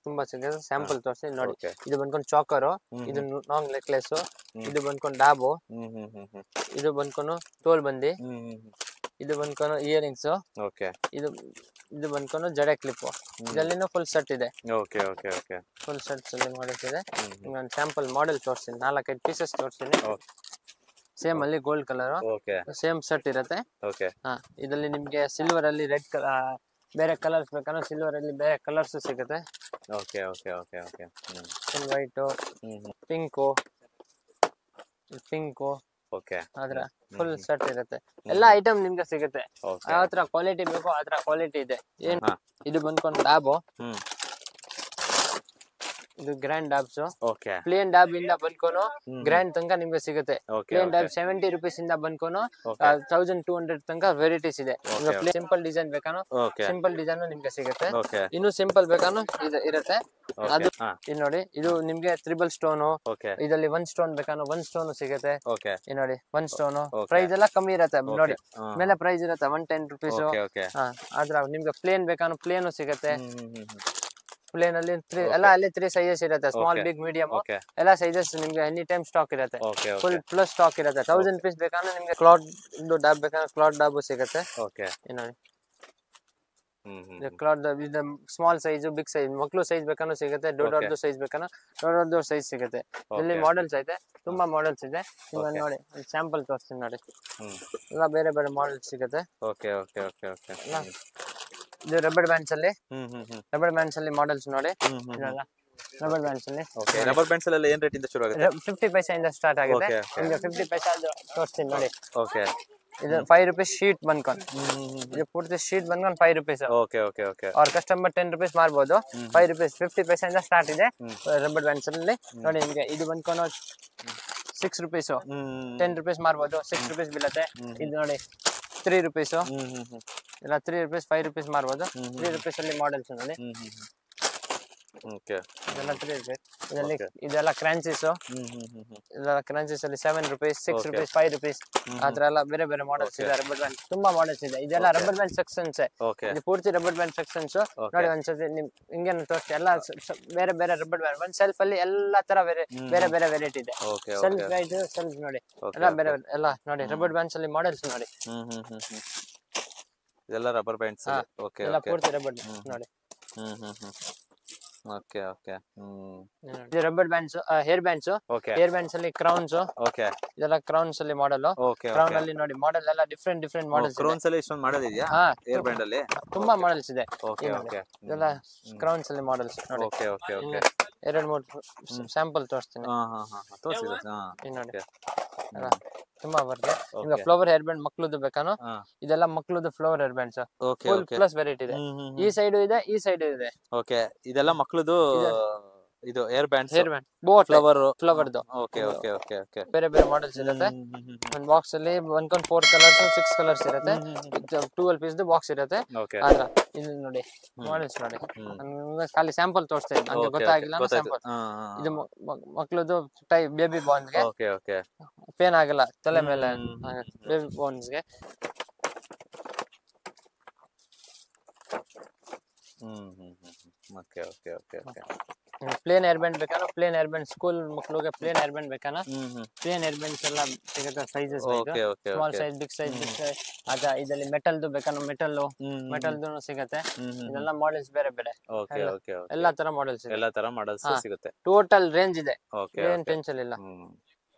ತುಂಬಾ ಸಿಗುತ್ತೆ, ಸ್ಯಾಂಪಲ್ ತೋರಿಸಿ ನೋಡಿ. ಓಕೆ ಇದು ಬಂದ್ಕೊಂಡು ಚಾಕರು, ಇದು ಲಾಂಗ್ ನೆಕ್ಲೆಸ್, ಇದು ಬಂದ್ಕೊಂಡು ಡಾಬು, ಇದು ಬಂದ್ಕೊಂಡು ತೋಲ್ ಬಂದಿ, ಇದು ಬಂದ್ಕೊಂಡು ಇಯರಿಂಗ್ಸ್, ಓಕೆ ಇದು ಇದು ಬಂದ್ಕೊಂಡು ಜಡೆ ಕ್ಲಿಪ್. ಇದಲ್ಲಿನೂ ಫುಲ್ ಸೆಟ್ ಇದೆ. Okay okay okay full sets ಅಲ್ಲಿ ಮಾಡೆಲ್ಸ್ ಇದೆ. ನಾನು ಸ್ಯಾಂಪಲ್ ಮಾಡೆಲ್ ತೋರಿಸ್ತೀನಿ, 4-5 ಪೀಸಸ್ ತೋರಿಸ್ತೀನಿ. ಸೇಮ್ ಅಲ್ಲಿ gold colour, okay same set ಇರುತ್ತೆ. ಓಕೆ ಹಾ, ಇದರಲ್ಲಿ ನಿಮ್ಗೆ ಸಿಲ್ವರ್ ಅಲ್ಲಿ ರೆಡ್ ಕಲರ್, ಬೇರೆ ಕಲರ್ಸ್ ಬೇಕಂದ್ರೆ ಸಿಲ್ವರ್ ಅಲ್ಲಿ ಬೇರೆ ಕಲರ್ಸ್ ಸಿಗುತ್ತೆ. Okay okay okay okay white, pink, okay ಆದ್ರ ಫುಲ್ ಸೆಟ್ ಇರುತ್ತೆ. ಎಲ್ಲಾ ಐಟಮ್ ನಿಮ್ಗೆ ಸಿಗುತ್ತೆ. ಓಕೆ ಯಾವ ತರ ಕ್ವಾಲಿಟಿ ಬೇಕೋ ಆ ತರ ಕ್ವಾಲಿಟಿ ಇದೆ. ಏನ್ ಹಾ. ಇದು ಬಂದ್ಕೊಂಡು ಡಾಬು, ಹ್ಮ್ ಇದು ಗ್ರ್ಯಾಂಡ್ ಡಾಬ್ಸ್. ಓಕೆ ಪ್ಲೇನ್ ಡಾಬ್ ಇಂದ ಬಂದ್ಕೊಂಡು ಗ್ರ್ಯಾಂಡ್ ತನಕ ನಿಮ್ಗೆ ಸಿಗುತ್ತೆ. ಓಕೆ ಪ್ಲೇನ್ ಡಾಬ್ 70 ರುಪೀಸ್ ಇಂದ ಬಂದ್ಕೊಂಡು 1200 ತನಕ ವೆರೈಟೀಸ್ ಇದೆ. ಸಿಂಪಲ್ ಡಿಸೈನ್ ಬೇಕಾನೋ ಓಕೆ ಸಿಂಪಲ್ ಡಿಸೈನ್ ನಿಮ್ಗೆ ಸಿಗುತ್ತೆ. ಓಕೆ ಇನ್ನು ಸಿಂಪಲ್ ಬೇಕಾನೋ ಇದು ಇರುತ್ತೆ. ಅದು ಹಾ ಇಲ್ಲಿ ನೋಡಿ, ಇದು ನಿಮ್ಗೆ 3 ಸ್ಟೋನು, ಓಕೆ ಇದರಲ್ಲಿ 1 ಸ್ಟೋನ್ ಬೇಕಾನೋ 1 ಸ್ಟೋನ್ ಸಿಗುತ್ತೆ. ಓಕೆ ಇಲ್ಲಿ ನೋಡಿ 1 ಸ್ಟೋನು. Okay. ಪ್ರೈಸ್ ಎಲ್ಲ ಕಮ್ಮಿ ಇರುತ್ತೆ ನೋಡಿ, ಹಾ. ಮೇಲೆ ಪ್ರೈಸ್ ಇರುತ್ತೆ 110 ರುಪೀಸ್. ಓಕೆ ಓಕೆ ಆದ್ರ ನಿಮ್ಗೆ ಪ್ಲೇನ್ ಬೇಕಾನೋ ಪ್ಲೇನು ಸಿಗುತ್ತೆ. ಪ್ಲೇನ್ ಅಲ್ಲಿ ಎಲ್ಲ ಅಲ್ಲಿ 3 ಸೈಜಸ್ ಇರುತ್ತೆ, small, Okay. Big, medium, okay ಎಲ್ಲ ಸೈಜಸ್ ನಿಮ್ಗೆ ಎನಿ ಟೈಮ್ ಸ್ಟಾಕ್ ಇರುತ್ತೆ. ಓಕೆ ಫುಲ್ ಪ್ಲಸ್ ಸ್ಟಾಕ್ ಇರುತ್ತೆ. 1000 ಪೀಸ್ ಬೇಕಾದ್ರೆ ನಿಮ್ಗೆ ಕ್ಲಾತ್ ಡಾಬ್ ಬೇಕಾದ್ರೆ ಕ್ಲಾತ್ ಡಾಬು ಸಿಗುತ್ತೆ. ಓಕೆ ಇಲ್ಲಿ ನೋಡಿ, ಕ್ಲಾತ್ ಇದು ಸ್ಮಾಲ್ ಸೈಜ್, ಬಿಗ್ ಸೈಜ್, ಮಕ್ಳು ಸೈಜ್ ಬೇಕಾದ್ರೂ ಸಿಗುತ್ತೆ, ದೊಡ್ಡವ್ರದ್ದು ಸೈಜ್ ಬೇಕಾದ್ರೆ ದೊಡ್ಡವ್ರದ್ದು ಸೈಜ್ ಸಿಗುತ್ತೆ. ಇಲ್ಲಿ ಮಾಡೆಲ್ಸ್ ಐತೆ, ತುಂಬಾ ಮಾಡೆಲ್ಸ್ ಇದೆ. ಇವಾಗ ನೋಡಿ ಸ್ಯಾಂಪಲ್ ತೋರಿಸ್ತೀನಿ ನೋಡಿ, ಎಲ್ಲ ಬೇರೆ ಬೇರೆ ಮಾಡೆಲ್ಸ್ ಸಿಗುತ್ತೆ. ಓಕೆ ಓಕೆ ಓಕೆ ಓಕೆ ಇದು ರಬ್ಬರ್ ಬ್ಯಾಂಡ್ಸ್ ಅಲ್ಲಿ, ರಬ್ಬರ್ ಬ್ಯಾಂಡ್ಸ್ ಅಲ್ಲಿ ಮಾಡೆಲ್ಸ್ ನೋಡಿ. ಇದೆಲ್ಲ ರಬ್ಬರ್ ಬ್ಯಾಂಡ್ಸ್ ಅಲ್ಲಿ. ಓಕೆ ರಬ್ಬರ್ ಬ್ಯಾಂಡ್ಸ್ ಎಲ್ಲ ಏನ್ ರೇಟ್ ಇಂದ ಶುರು ಆಗುತ್ತೆ? 50 ಪೈಸೆ ಇಂದ ಸ್ಟಾರ್ಟ್ ಆಗುತ್ತೆ. Okay, okay. ನಿಮ್ಗೆ 50 ಪೈಸೆ ತೋರಿಸ್ತೀನಿ ನೋಡಿ. ಓಕೆ ಇದು 5 rupees ಶೀಟ್ ಬಂದ್ಕೊಂಡು, ಇದು ಪೂರ್ತಿ ಶೀಟ್ ಬಂದ್ಕೊಂಡು 5 rupees. ಓಕೆ ಓಕೆ ಓಕೆ ಅವ್ರ ಕಸ್ಟಮರ್ 10 rupees ಮಾರ್ಬೋದು. 5 rupees 50 ಪೈಸೆಯಿಂದ ಸ್ಟಾರ್ಟ್ ಇದೆ ರಬ್ಬರ್ ಬ್ಯಾಂಡ್ಸ್ ಅಲ್ಲಿ ನೋಡಿ. ನಿಮ್ಗೆ ಇದು ಬಂದ್ಕೊಂಡು 6 rupees, 10 rupees ಮಾರ್ಬೋದು, 6 rupees ಬೀಳುತ್ತೆ. ಇದು ನೋಡಿ 3 rupees, ಇಲ್ಲ 3 rupees, 5 rupees ಮಾರ್ಬೋದು. 3 rupees ಅಲ್ಲಿ ಮಾಡೆಲ್ಸ್ ನೋಡಿ. ಓಕೆ ಇದೆಲ್ಲ 3 rupees. ಇದರಲ್ಲಿ ಇದೆಲ್ಲ ಕ್ರಾಂಚೀಸ್, ಇದೆಲ್ಲ ಕ್ರಾಂಚೀಸ್ ಅಲ್ಲಿ 7 rupees, 6 rupees, 5 rupees ಆತರ ಎಲ್ಲ ಬೇರೆ ಬೇರೆ ಮಾಡೆಲ್ಸ್ ಇದೆ. ರಬ್ಬರ್ ಬ್ಯಾಂಡ್ ತುಂಬಾ ಮಾಡೆಲ್ಸ್ ಇದೆ. ಇದೆಲ್ಲ ರಬ್ಬರ್ ಬ್ಯಾಂಡ್ ಸೆಕ್ಷನ್ಸ್, ಓಕೆ ಇದು ಪೂರ್ತಿ ರಬ್ಬರ್ ಬ್ಯಾಂಡ್ ಸೆಕ್ಷನ್ಸ್ ನೋಡಿ. ಒಂದ್ಸತಿ ನಿಮ್ ಹಿಂಗೆ ತೋರಿಸ್ತಿ, ಎಲ್ಲ ಬೇರೆ ಬೇರೆ ರಬ್ಬರ್ ಬ್ಯಾಂಡ್ ಒಂದ್ ಸೆಲ್ಫ್ ಅಲ್ಲಿ ಎಲ್ಲಾ ತರ ಬೇರೆ ಬೇರೆ ವೆರೈಟಿ ಇದೆ. ಓಕೆ ಸೆಲ್ಫ್ ಪ್ರೈಸ್ ಸೆಲ್ಫ್ ನೋಡಿ, ಎಲ್ಲ ಬೇರೆ ಎಲ್ಲ ನೋಡಿ. ರಬ್ಬರ್ ಬ್ಯಾಂಡ್ಸ್ ಅಲ್ಲಿ ಮಾಡೆಲ್ಸ್ ನೋಡಿ, ಇದೆಲ್ಲ ರಬ್ಬರ್ ಬ್ಯಾಂಡ್ಸ್. ಓಕೆ ಎಲ್ಲ ಓಕೆ ಪೂರ್ತಿ ರಬ್ಬರ್ ನೋಡಿ. ಓಕೆ ಓಕೆ ಇದು rubber bands, hair bands. Okay hair bands ಅಲ್ಲಿ ಕ್ರೌನ್ಸ್, ಓಕೆ ಇದೆಲ್ಲ ಕ್ರೌನ್ಸ್ ಅಲ್ಲಿ ಮಾಡೆಲ್. ಓಕೆ ಕ್ರೌನ್ ಅಲ್ಲಿ ನೋಡಿ ಮಾಡೆಲ್ ಎಲ್ಲ ಡಿಫ್ರೆಂಟ್ ಡಿಫ್ರೆಂಟ್ ಮಾಡೆಲ್ಸ್ ಇದೆ. ಕ್ರೋನ್ಸ್ ಅಲ್ಲಿ ಇಷ್ಟೊಂದು ಮಾಡೋದು ಇದೆಯಾ ಹಾ, ಏರ್ ಬ್ಯಾಂಡ್ ಅಲ್ಲಿ? ತುಂಬಾ ಮಾಡೆಲ್ಸ್ ಇದೆ. ಓಕೆ ಓಕೆ ಇದೆಲ್ಲ ಕ್ರೌನ್ಸ್ ಅಲ್ಲಿ ಮಾಡೆಲ್ಸ್ ನೋಡಿ. ಓಕೆ ಓಕೆ ಓಕೆ 2-3 ಸ್ಯಾಂಪಲ್ ತೋರಿಸ್ತೀನಿ. ಹಾ ಹಾ ಹಾ ತೋರಿಸಿ. ಇಲ್ಲಿ ನೋಡಿ, ಎಲ್ಲ ತುಂಬಾ ಬರುತ್ತೆ. ನಿಮ್ಗೆ ಫ್ಲವರ್ ಹೇರ್ ಬ್ಯಾಂಡ್ ಮಕ್ಳದ್ದು ಬೇಕಾನೋ, ಇದೆಲ್ಲ ಮಕ್ಳದ್ದು flower hair bands okay full okay plus variety ಇದೆ. ಈ ಸೈಡ್ ಇದೆ, ಈ ಸೈಡ್ ಇದೆ. ಓಕೆ ಇದೆಲ್ಲ ಮಕ್ಕಳದು ಇದು hair bands, hair band boat flower ಫ್ಲವರ್ದು ಓಕೆ ಓಕೆ ಓಕೆ ಓಕೆ ಬೇರೆ ಬೇರೆ ಮಾಡೆಲ್ಸ್ ಇರುತ್ತೆ. ಒಂದ್ ಬಾಕ್ಸ್ ಅಲ್ಲಿ ಬಂದ್ಕೊಂಡು 4 ಕಲರ್ಸ್ 6 ಕಲರ್ಸ್ ಇರುತ್ತೆ. 12 ಪೀಸ್ ಬಾಕ್ಸ್ ಇರುತ್ತೆ. ಓಕೆ ಆದ್ರ ಇದು ನೋಡಿ ಮಾಡೆಲ್ಸ್ ನೋಡಿ. ಖಾಲಿ ಸ್ಯಾಂಪಲ್ ತೋರಿಸ್ತಾ ಇದ್ದೀನಿ, ನಂಗೆ ಗೊತ್ತಾಗಿಲ್ಲ ಸ್ಯಾಂಪಲ್. ಇದು ಮಕ್ಳದು ಬೇಬಿ ಬಾರ್ನ್ಸ್ ಗೆ ಓಕೆ ಓಕೆ ಪೇನ್ ಆಗಲ್ಲ ತಲೆ ಮೇಲೆ. ಬೇಬಿ ಬಾರ್ನ್ಸ್ ಗೆ okay okay okay okay plain hair band ಬೇಕಾನೋ ಪ್ಲೇನ್ ಹೇರ್ ಬ್ಯಾಂಡ್, ಸ್ಕೂಲ್ ಮಕ್ಳಿಗೆ ಪ್ಲೇನ್ ಹೇರ್ ಬ್ಯಾಂಡ್ ಬೇಕಾನೋ ಪ್ಲೇನ್ ಹೇರ್ ಬ್ಯಾಂಡ್ಸ್ ಎಲ್ಲ ಸಿಗುತ್ತೆ. Sizes okay okay small size, big size, big size. ಅದ ಇದರಲ್ಲಿ ಮೆಟಲ್ದು ಬೇಕಾನೋ ಮೆಟಲ್ದು ಸಿಗುತ್ತೆ. ಇದೆಲ್ಲ ಮಾಡೆಲ್ಸ್ ಬೇರೆ ಬೇರೆ, ಓಕೆ ಓಕೆ ಎಲ್ಲಾ ತರ ಮಾಡೆಲ್ಸ್ ಇದೆ. ಎಲ್ಲಾ ತರ ಮಾಡಲ್ಸ್ ಸಿಗುತ್ತೆ. ಟೋಟಲ್ ರೇಂಜ್ ಇದೆ, ಓಕೆ ಏನ್ ಟೆನ್ಷನ್ ಇಲ್ಲ.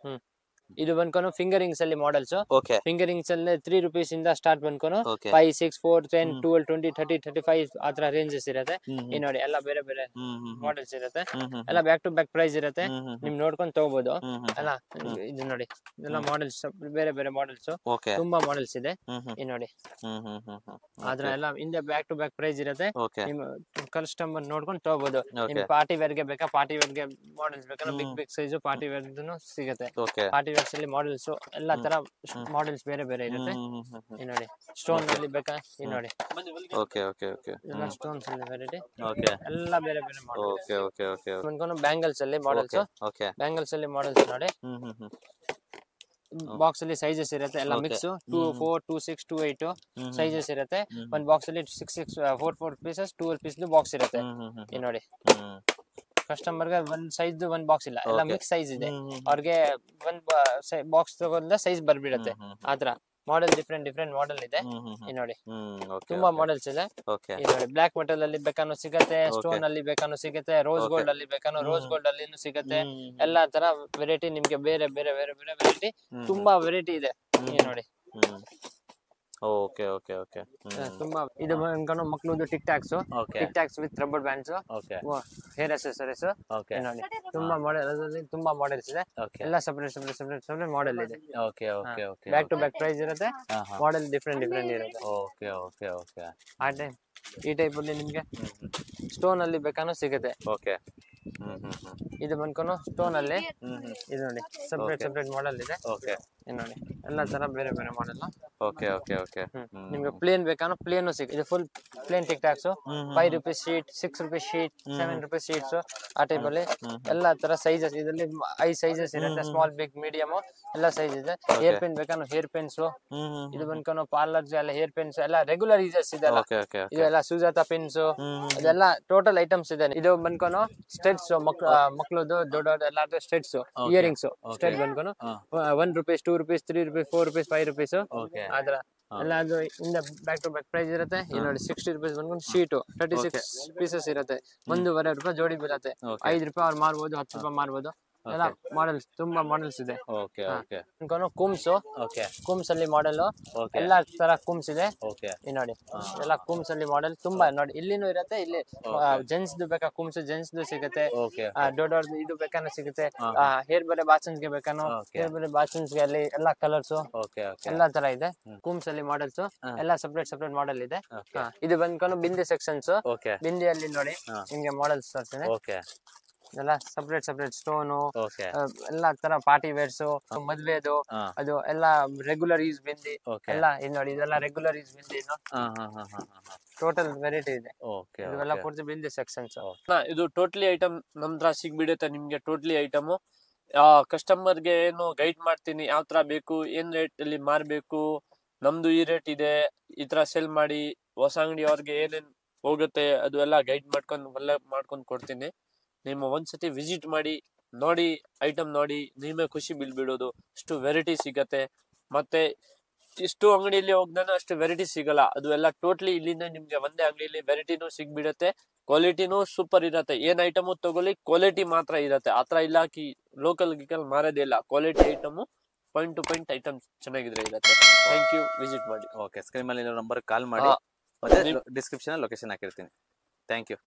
ಇದು ಬಂದ್ಕೊಂಡು ಫಿಂಗರಿಂಗ್ಸ್ ಅಲ್ಲಿ ಮಾಡೆಲ್ಸ್. ಓಕೆ ಫಿಂಗರಿಂಗ್ಸ್ ಅಲ್ಲಿ 3 rupees ಇಂದ ಸ್ಟಾರ್ಟ್ ಬಂದ್ಕೊಂಡು ಓಕೆ 5, 6, 4, 10, 12, 20, 30, 35 ಆತರ ರೇಂಜಸ್ ಇರುತ್ತೆ. ಈ ನೋಡಿ ಎಲ್ಲ ಬೇರೆ ಬೇರೆ ಮಾಡೆಲ್ಸ್ ಇರುತ್ತೆ. ಎಲ್ಲ ಬ್ಯಾಕ್ ಟು ಬ್ಯಾಕ್ ಪ್ರೈಸ್ ಇರುತ್ತೆ. ನಿಮ್ ನೋಡ್ಕೊಂಡು ತಗೋಬಹುದು ಅಲ್ಲ. ಇದು ನೋಡಿ ಇದೆಲ್ಲ ಮಾಡೆಲ್ಸ್, ಬೇರೆ ಬೇರೆ ಮಾಡೆಲ್ಸ್, ಓಕೆ ತುಂಬಾ ಮಾಡೆಲ್ಸ್ ಇದೆ. ಈ ನೋಡಿ ಆದ್ರ ಎಲ್ಲ ಹಿಂದೆ ಬ್ಯಾಕ್ ಟು ಬ್ಯಾಕ್ ಪ್ರೈಸ್ ಇರುತ್ತೆ. ಓಕೆ ನಿಮ್ ಕಸ್ಟಮರ್ ನೋಡ್ಕೊಂಡು ತಗೋಬಹುದು. ನಿಮ್ ಪಾರ್ಟಿ ವೇರ್ ಗೆ ಬೇಕಾ, ಪಾರ್ಟಿ ವೇರ್ ಗೆ ಮಾಡೆಲ್ಸ್ ಬೇಕಾದ್ರೆ big big size party wear ಸಿಗುತ್ತೆ. ಓಕೆ ಪಾರ್ಟಿ ವೇರ್ಸ್ ಅಲ್ಲಿ ಮಾಡೆಲ್ಸ್ ಎಲ್ಲಾ ತರ ಮಾಡೆಲ್ಸ್ ಬೇರೆ ಬೇರೆ ಇರುತ್ತೆ. ಈ ನೋಡಿ ಸ್ಟೋನ್ ಅಲ್ಲಿ ಬೇಕಾ, ಈ ನೋಡಿ ಓಕೆ ಓಕೆ ಓಕೆ ಎಲ್ಲ ಸ್ಟೋನ್ಸ್ ಅಲ್ಲಿ ವೆರೈಟಿ ಓಕೆ ಎಲ್ಲ ಬೇರೆ ಬೇರೆ ಮಾಡೆಲ್. ಓಕೆ ಓಕೆ ಓಕೆ ಬಂದ್ಕೊಂಡು ಬ್ಯಾಂಗಲ್ಸ್ ಅಲ್ಲಿ ಮಾಡೆಲ್ಸ್. ಓಕೆ ಬ್ಯಾಂಗಲ್ಸ್ ಅಲ್ಲಿ ಮಾಡೆಲ್ಸ್ ನೋಡಿ ಬಾಕ್ಸ್ ಅಲ್ಲಿ ಸೈಜಸ್ ಇರುತ್ತೆ ಎಲ್ಲ ಮಿಕ್ಸ್. 2, 4, 2, 6, 2, 8 ಸೈಜಸ್ ಇರುತ್ತೆ. ಒಂದ್ ಬಾಕ್ಸ್ ಅಲ್ಲಿ 4 ಪೀಸಸ್ 12 ಪೀಸ್ ಬಾಕ್ಸ್ ಇರುತ್ತೆ. ಈ ನೋಡಿ ಕಸ್ಟಮರ್ ಗೆ ಒಂದ್ ಸೈಜ್ ಒಂದ್ ಬಾಕ್ಸ್ ಇಲ್ಲ, ಎಲ್ಲ ಮಿಕ್ಸ್ ಸೈಜ್ ಇದೆ. ಅವ್ರಿಗೆ ಒಂದ್ ಬಾಕ್ಸ್ ತಗೊಂಡ ಸೈಜ್ ಬರ್ಬಿಡತ್ತೆ. ಆತರ ಮಾಡೆಲ್ ಡಿಫ್ರೆಂಟ್ ಡಿಫ್ರೆಂಟ್ ಮಾಡೆಲ್ ಇದೆ. ಈ ನೋಡಿ ತುಂಬಾ ಮಾಡೆಲ್ಸ್ ಇದೆ. ಈ ನೋಡಿ ಬ್ಲಾಕ್ ಮೆಟಲ್ ಅಲ್ಲಿ ಬೇಕಾನು ಸಿಗತ್ತೆ, ಸ್ಟೋನ್ ಅಲ್ಲಿ ಬೇಕಾನು ಸಿಗತ್ತೆ, ರೋಸ್ ಗೋಲ್ಡ್ ಅಲ್ಲಿ ಬೇಕಾನು ರೋಸ್ ಗೋಲ್ಡ್ ಅಲ್ಲಿ ಸಿಗತ್ತೆ. ಎಲ್ಲಾ ತರ ವೆರೈಟಿ ನಿಮ್ಗೆ ಬೇರೆ ಬೇರೆ ಬೇರೆ ಬೇರೆ ವೆರೈಟಿ ತುಂಬಾ ವೆರೈಟಿ ಇದೆ. ಈ ನೋಡಿ ಓಕೆ ಓಕೆ ಓಕೆ ತುಂಬಾ ಇದು ಬಂದ್ಕೊಂಡು ಮಕ್ಳದ್ದು tic tacs, tic tacs with rubber bands, hair accessories. ನೋಡಿ ತುಂಬಾ ಮಾಡೆಲ್, ಅದರಲ್ಲಿ ತುಂಬಾ ಮಾಡೆಲ್ಸ್ ಇದೆ. ಎಲ್ಲ separate separate separate separate model ಇದೆ. ಬ್ಯಾಕ್ ಟು ಬ್ಯಾಕ್ ಪ್ರೈಸ್ ಇರುತ್ತೆ. ಮಾಡೆಲ್ ಡಿಫ್ರೆಂಟ್ ಡಿಫ್ರೆಂಟ್ ಇರುತ್ತೆ. ಓಕೆ ಓಕೆ ಓಕೆ ಆ ಟೈಪ್ ಈ ಟೈಪ್ ಅಲ್ಲಿ ನಿಮ್ಗೆ ಸ್ಟೋನ್ ಅಲ್ಲಿ ಬೇಕಾನು ಸಿಗುತ್ತೆ. ಓಕೆ ಇದು ಬಂದ್ಕೊಂಡು ಸ್ಟೋನ್ ಅಲ್ಲಿ ಇದು ನೋಡಿ ಸಪರೇಟ್ ಸಪರೇಟ್ ಮಾಡೆಲ್ ಇದೆ. ಓಕೆ ನೋಡಿ ಎಲ್ಲಾ ತರ ಬೇರೆ ಬೇರೆ ಮಾಡೆಲ್. ಓಕೆ ಓಕೆ ಓಕೆ ನಿಮ್ಗೆ ಪ್ಲೇನ್ ಬೇಕಾನು ಪ್ಲೇನ್ ಸಿಗುತ್ತೆ. ಇದು full plain tic tacs 5 rupees sheet, 6 rupees sheet, 7 rupees sheets. ಆ ಟೈಪ್ ಅಲ್ಲಿ ಎಲ್ಲಾ ತರ ಸೈಜಸ್ ಇದರಲ್ಲಿ 5 ಸೈಜಸ್ ಇರುತ್ತೆ. ಸ್ಮಾಲ್, ಬಿಗ್, ಮೀಡಿಯಂ ಎಲ್ಲ ಸೈಜ್ ಇದೆ. ಹೇರ್ ಪಿನ್ ಬೇಕಾನು ಹೇರ್ ಪಿನ್ಸ್. ಇದು ಬಂದ್ಕೊಂಡು ಪಾರ್ಲರ್ ಎಲ್ಲ ಹೇರ್ ಪಿನ್ಸ್ ಎಲ್ಲ ರೆಗ್ಯುಲರ್ ಯೂಸಸ್ ಇದೆ. ಇದೆಲ್ಲ ಸುಜಾತಾ ಪಿನ್ಸ್, ಇದೆಲ್ಲ ಟೋಟಲ್ ಐಟಮ್ಸ್ ಇದೆ. ಇದು ಬಂದ್ಕೊಂಡು ಸ್ಟೆಡ್ಸ್, ಮಕ್ಳದು ದೊಡ್ಡ ಎಲ್ಲಾರ್ದು ಸ್ಟೆಡ್ಸ್, earrings stead ಬಂದ್ಕೊಂಡು 1 rupees, 2 rupees, 3 rupees, 4 rupees, 5 rupees ಆದ್ರ ಎಲ್ಲ. ಅದು ಇಂದ ಬ್ಯಾಕ್ ಟು ಬ್ಯಾಕ್ ಪ್ರೈಸ್ ಇರುತ್ತೆ. ಈ ನೋಡಿ 60 rupees ಬಂದ್ಕೊಂಡು ಶೀಟ್ 36 ಪೀಸಸ್ ಇರುತ್ತೆ. 1.5 ರೂಪಾಯಿ ಜೋಡಿ ಬೀಳತ್ತೆ. 5 ರೂಪಾಯಿ ಅವ್ರು ಮಾರ್ಬೋದು, 10 ರೂಪಾಯಿ ಮಾರ್ಬೋದು. ಎಲ್ಲ ಮಾಡೆಲ್ಸ್ ತುಂಬಾ ಮಾಡೆಲ್ಸ್ ಇದೆ. ಓಕೆ ಓಕೆ ಕುಮ್ಸ್, ಕುಮ್ಸ್ ಅಲ್ಲಿ ಮಾಡೆಲ್ ಎಲ್ಲಾ ತರ ಕುಮ್ಸ್ ಇದೆ. ಈ ನೋಡಿ ಎಲ್ಲ ಕುಮ್ಸ್ ಅಲ್ಲಿ ಮಾಡೆಲ್ ತುಂಬಾ ನೋಡಿ. ಇಲ್ಲಿನೂ ಇರುತ್ತೆ. ಇಲ್ಲಿ ಜೆಂಟ್ಸ್ ಬೇಕಾ ಕುಮ್ಸ್, ಜೆಂಟ್ಸ್ ಸಿಗುತ್ತೆ. ದೊಡ್ಡವ್ರದ್ದು ಇದು ಬೇಕಾನು ಸಿಗುತ್ತೆ. ಹೇರ್ ಬೇರೆ ಬಾಚನ್ಸ್ ಗೆ ಬೇಕಾನು ಹೇರ್ ಬೇರೆ ಬಾಚನ್ಸ್ ಗೆ ಅಲ್ಲಿ ಎಲ್ಲಾ ಕಲರ್ಸ್ ಎಲ್ಲಾ ತರ ಇದೆ. ಕುಮ್ಸ್ ಅಲ್ಲಿ ಮಾಡೆಲ್ಸ್ ಎಲ್ಲ ಸಪರೇಟ್ ಸಪರೇಟ್ ಮಾಡೆಲ್ ಇದೆ. ಇದು ಬಂದ್ಕೊಂಡು ಬಿಂದಿ ಸೆಕ್ಷನ್ಸ್. ಬಿಂದಿಯಲ್ಲಿ ನೋಡಿ ನಿಮ್ಗೆ ಮಾಡೆಲ್ಸ್ ತೋರಿಸ್ತೀನಿ. ಎಲ್ಲ ಸಪರೇಟ್ ಸಪರೇಟ್ ಸ್ಟೋನು ಎಲ್ಲಾ ತರ ಪಾರ್ಟಿ ವೇರ್ಸ್, ಮದ್ವೆದು ಅದು ಎಲ್ಲ ರೆಗ್ಯುಲರ್ ಯೂಸ್ ಬಿಂದಿ ಎಲ್ಲ. ಇದು ನೋಡಿ ಇದೆಲ್ಲ regular use bindi. Total variety ಇದೆ. ಇದೆಲ್ಲ ಪೂರ್ತಿ ಬಿಂದಿ ಸೆಕ್ಷನ್ಸ್. ಇದು ಟೋಟ್ಲಿ ಐಟಮ್ ನಮ್ ಹತ್ರ ಸಿಗ್ಬಿಡುತ್ತೆ ನಿಮ್ಗೆ. ಟೋಟ್ಲಿ ಐಟಮ್ ಕಸ್ಟಮರ್ಗೆ ಏನು ಗೈಡ್ ಮಾಡ್ತೀನಿ, ಯಾವ ತರ ಬೇಕು, ಏನ್ ರೇಟ್ ಅಲ್ಲಿ ಮಾರ್ಬೇಕು, ನಮ್ದು ಈ ರೇಟ್ ಇದೆ, ಈ ತರ ಸೆಲ್ ಮಾಡಿ ಹೊಸ ಅಂಗಡಿ ಅವ್ರಿಗೆ ಏನೇನ್ ಹೋಗುತ್ತೆ ಅದು ಎಲ್ಲ ಗೈಡ್ ಮಾಡ್ಕೊಂಡು ಕೊಡ್ತೀನಿ. ನಿಮ್ಮ ಒಂದ್ಸತಿ ವಿಸಿಟ್ ಮಾಡಿ ನೋಡಿ, ಐಟಮ್ ನೋಡಿ, ನೀವೇ ಖುಷಿ ಬೀಳ್ಬಿಡೋದು. ಅಷ್ಟು ವೆರೈಟಿ ಸಿಗತ್ತೆ. ಮತ್ತೆ ಇಷ್ಟು ಅಂಗಡಿಯಲ್ಲಿ ಹೋಗ್ದಾನ ಅಷ್ಟು ವೆರೈಟಿ ಸಿಗಲ್ಲ. ಅದು ಎಲ್ಲ ಟೋಟ್ಲಿ ಇಲ್ಲಿಂದ ನಿಮ್ಗೆ ಒಂದೇ ಅಂಗಡಿಯಲ್ಲಿ ವೆರೈಟಿನೂ ಸಿಗ್ಬಿಡತ್ತೆ. ಕ್ವಾಲಿಟಿನೂ ಸೂಪರ್ ಇರತ್ತೆ. ಏನ್ ಐಟಮು ತಗೊಳ್ಳಿ ಕ್ವಾಲಿಟಿ ಮಾತ್ರ ಇರತ್ತೆ. ಆತರ ಇಲ್ಲ ಕಿ ಲೋಕಲ್ ಗಿಕಲ್ ಮಾರೋದೇ ಇಲ್ಲ. Quality item point to point item ಚೆನ್ನಾಗಿದ್ರೆ ಇರತ್ತೆ. ಥ್ಯಾಂಕ್ ಯು, ವಿಸಿಟ್ ಮಾಡಿ. ಓಕೆ, ಸ್ಕ್ರೀನ್ ಮೇಲೆ ನಂಬರ್ ಕಾಲ್ ಮಾಡಿ, ಮತ್ತೆ ಡಿಸ್ಕ್ರಿಪ್ಷನ್ ಲೊಕೇಶನ್ ಹಾಕಿರ್ತೀನಿ. Thank you.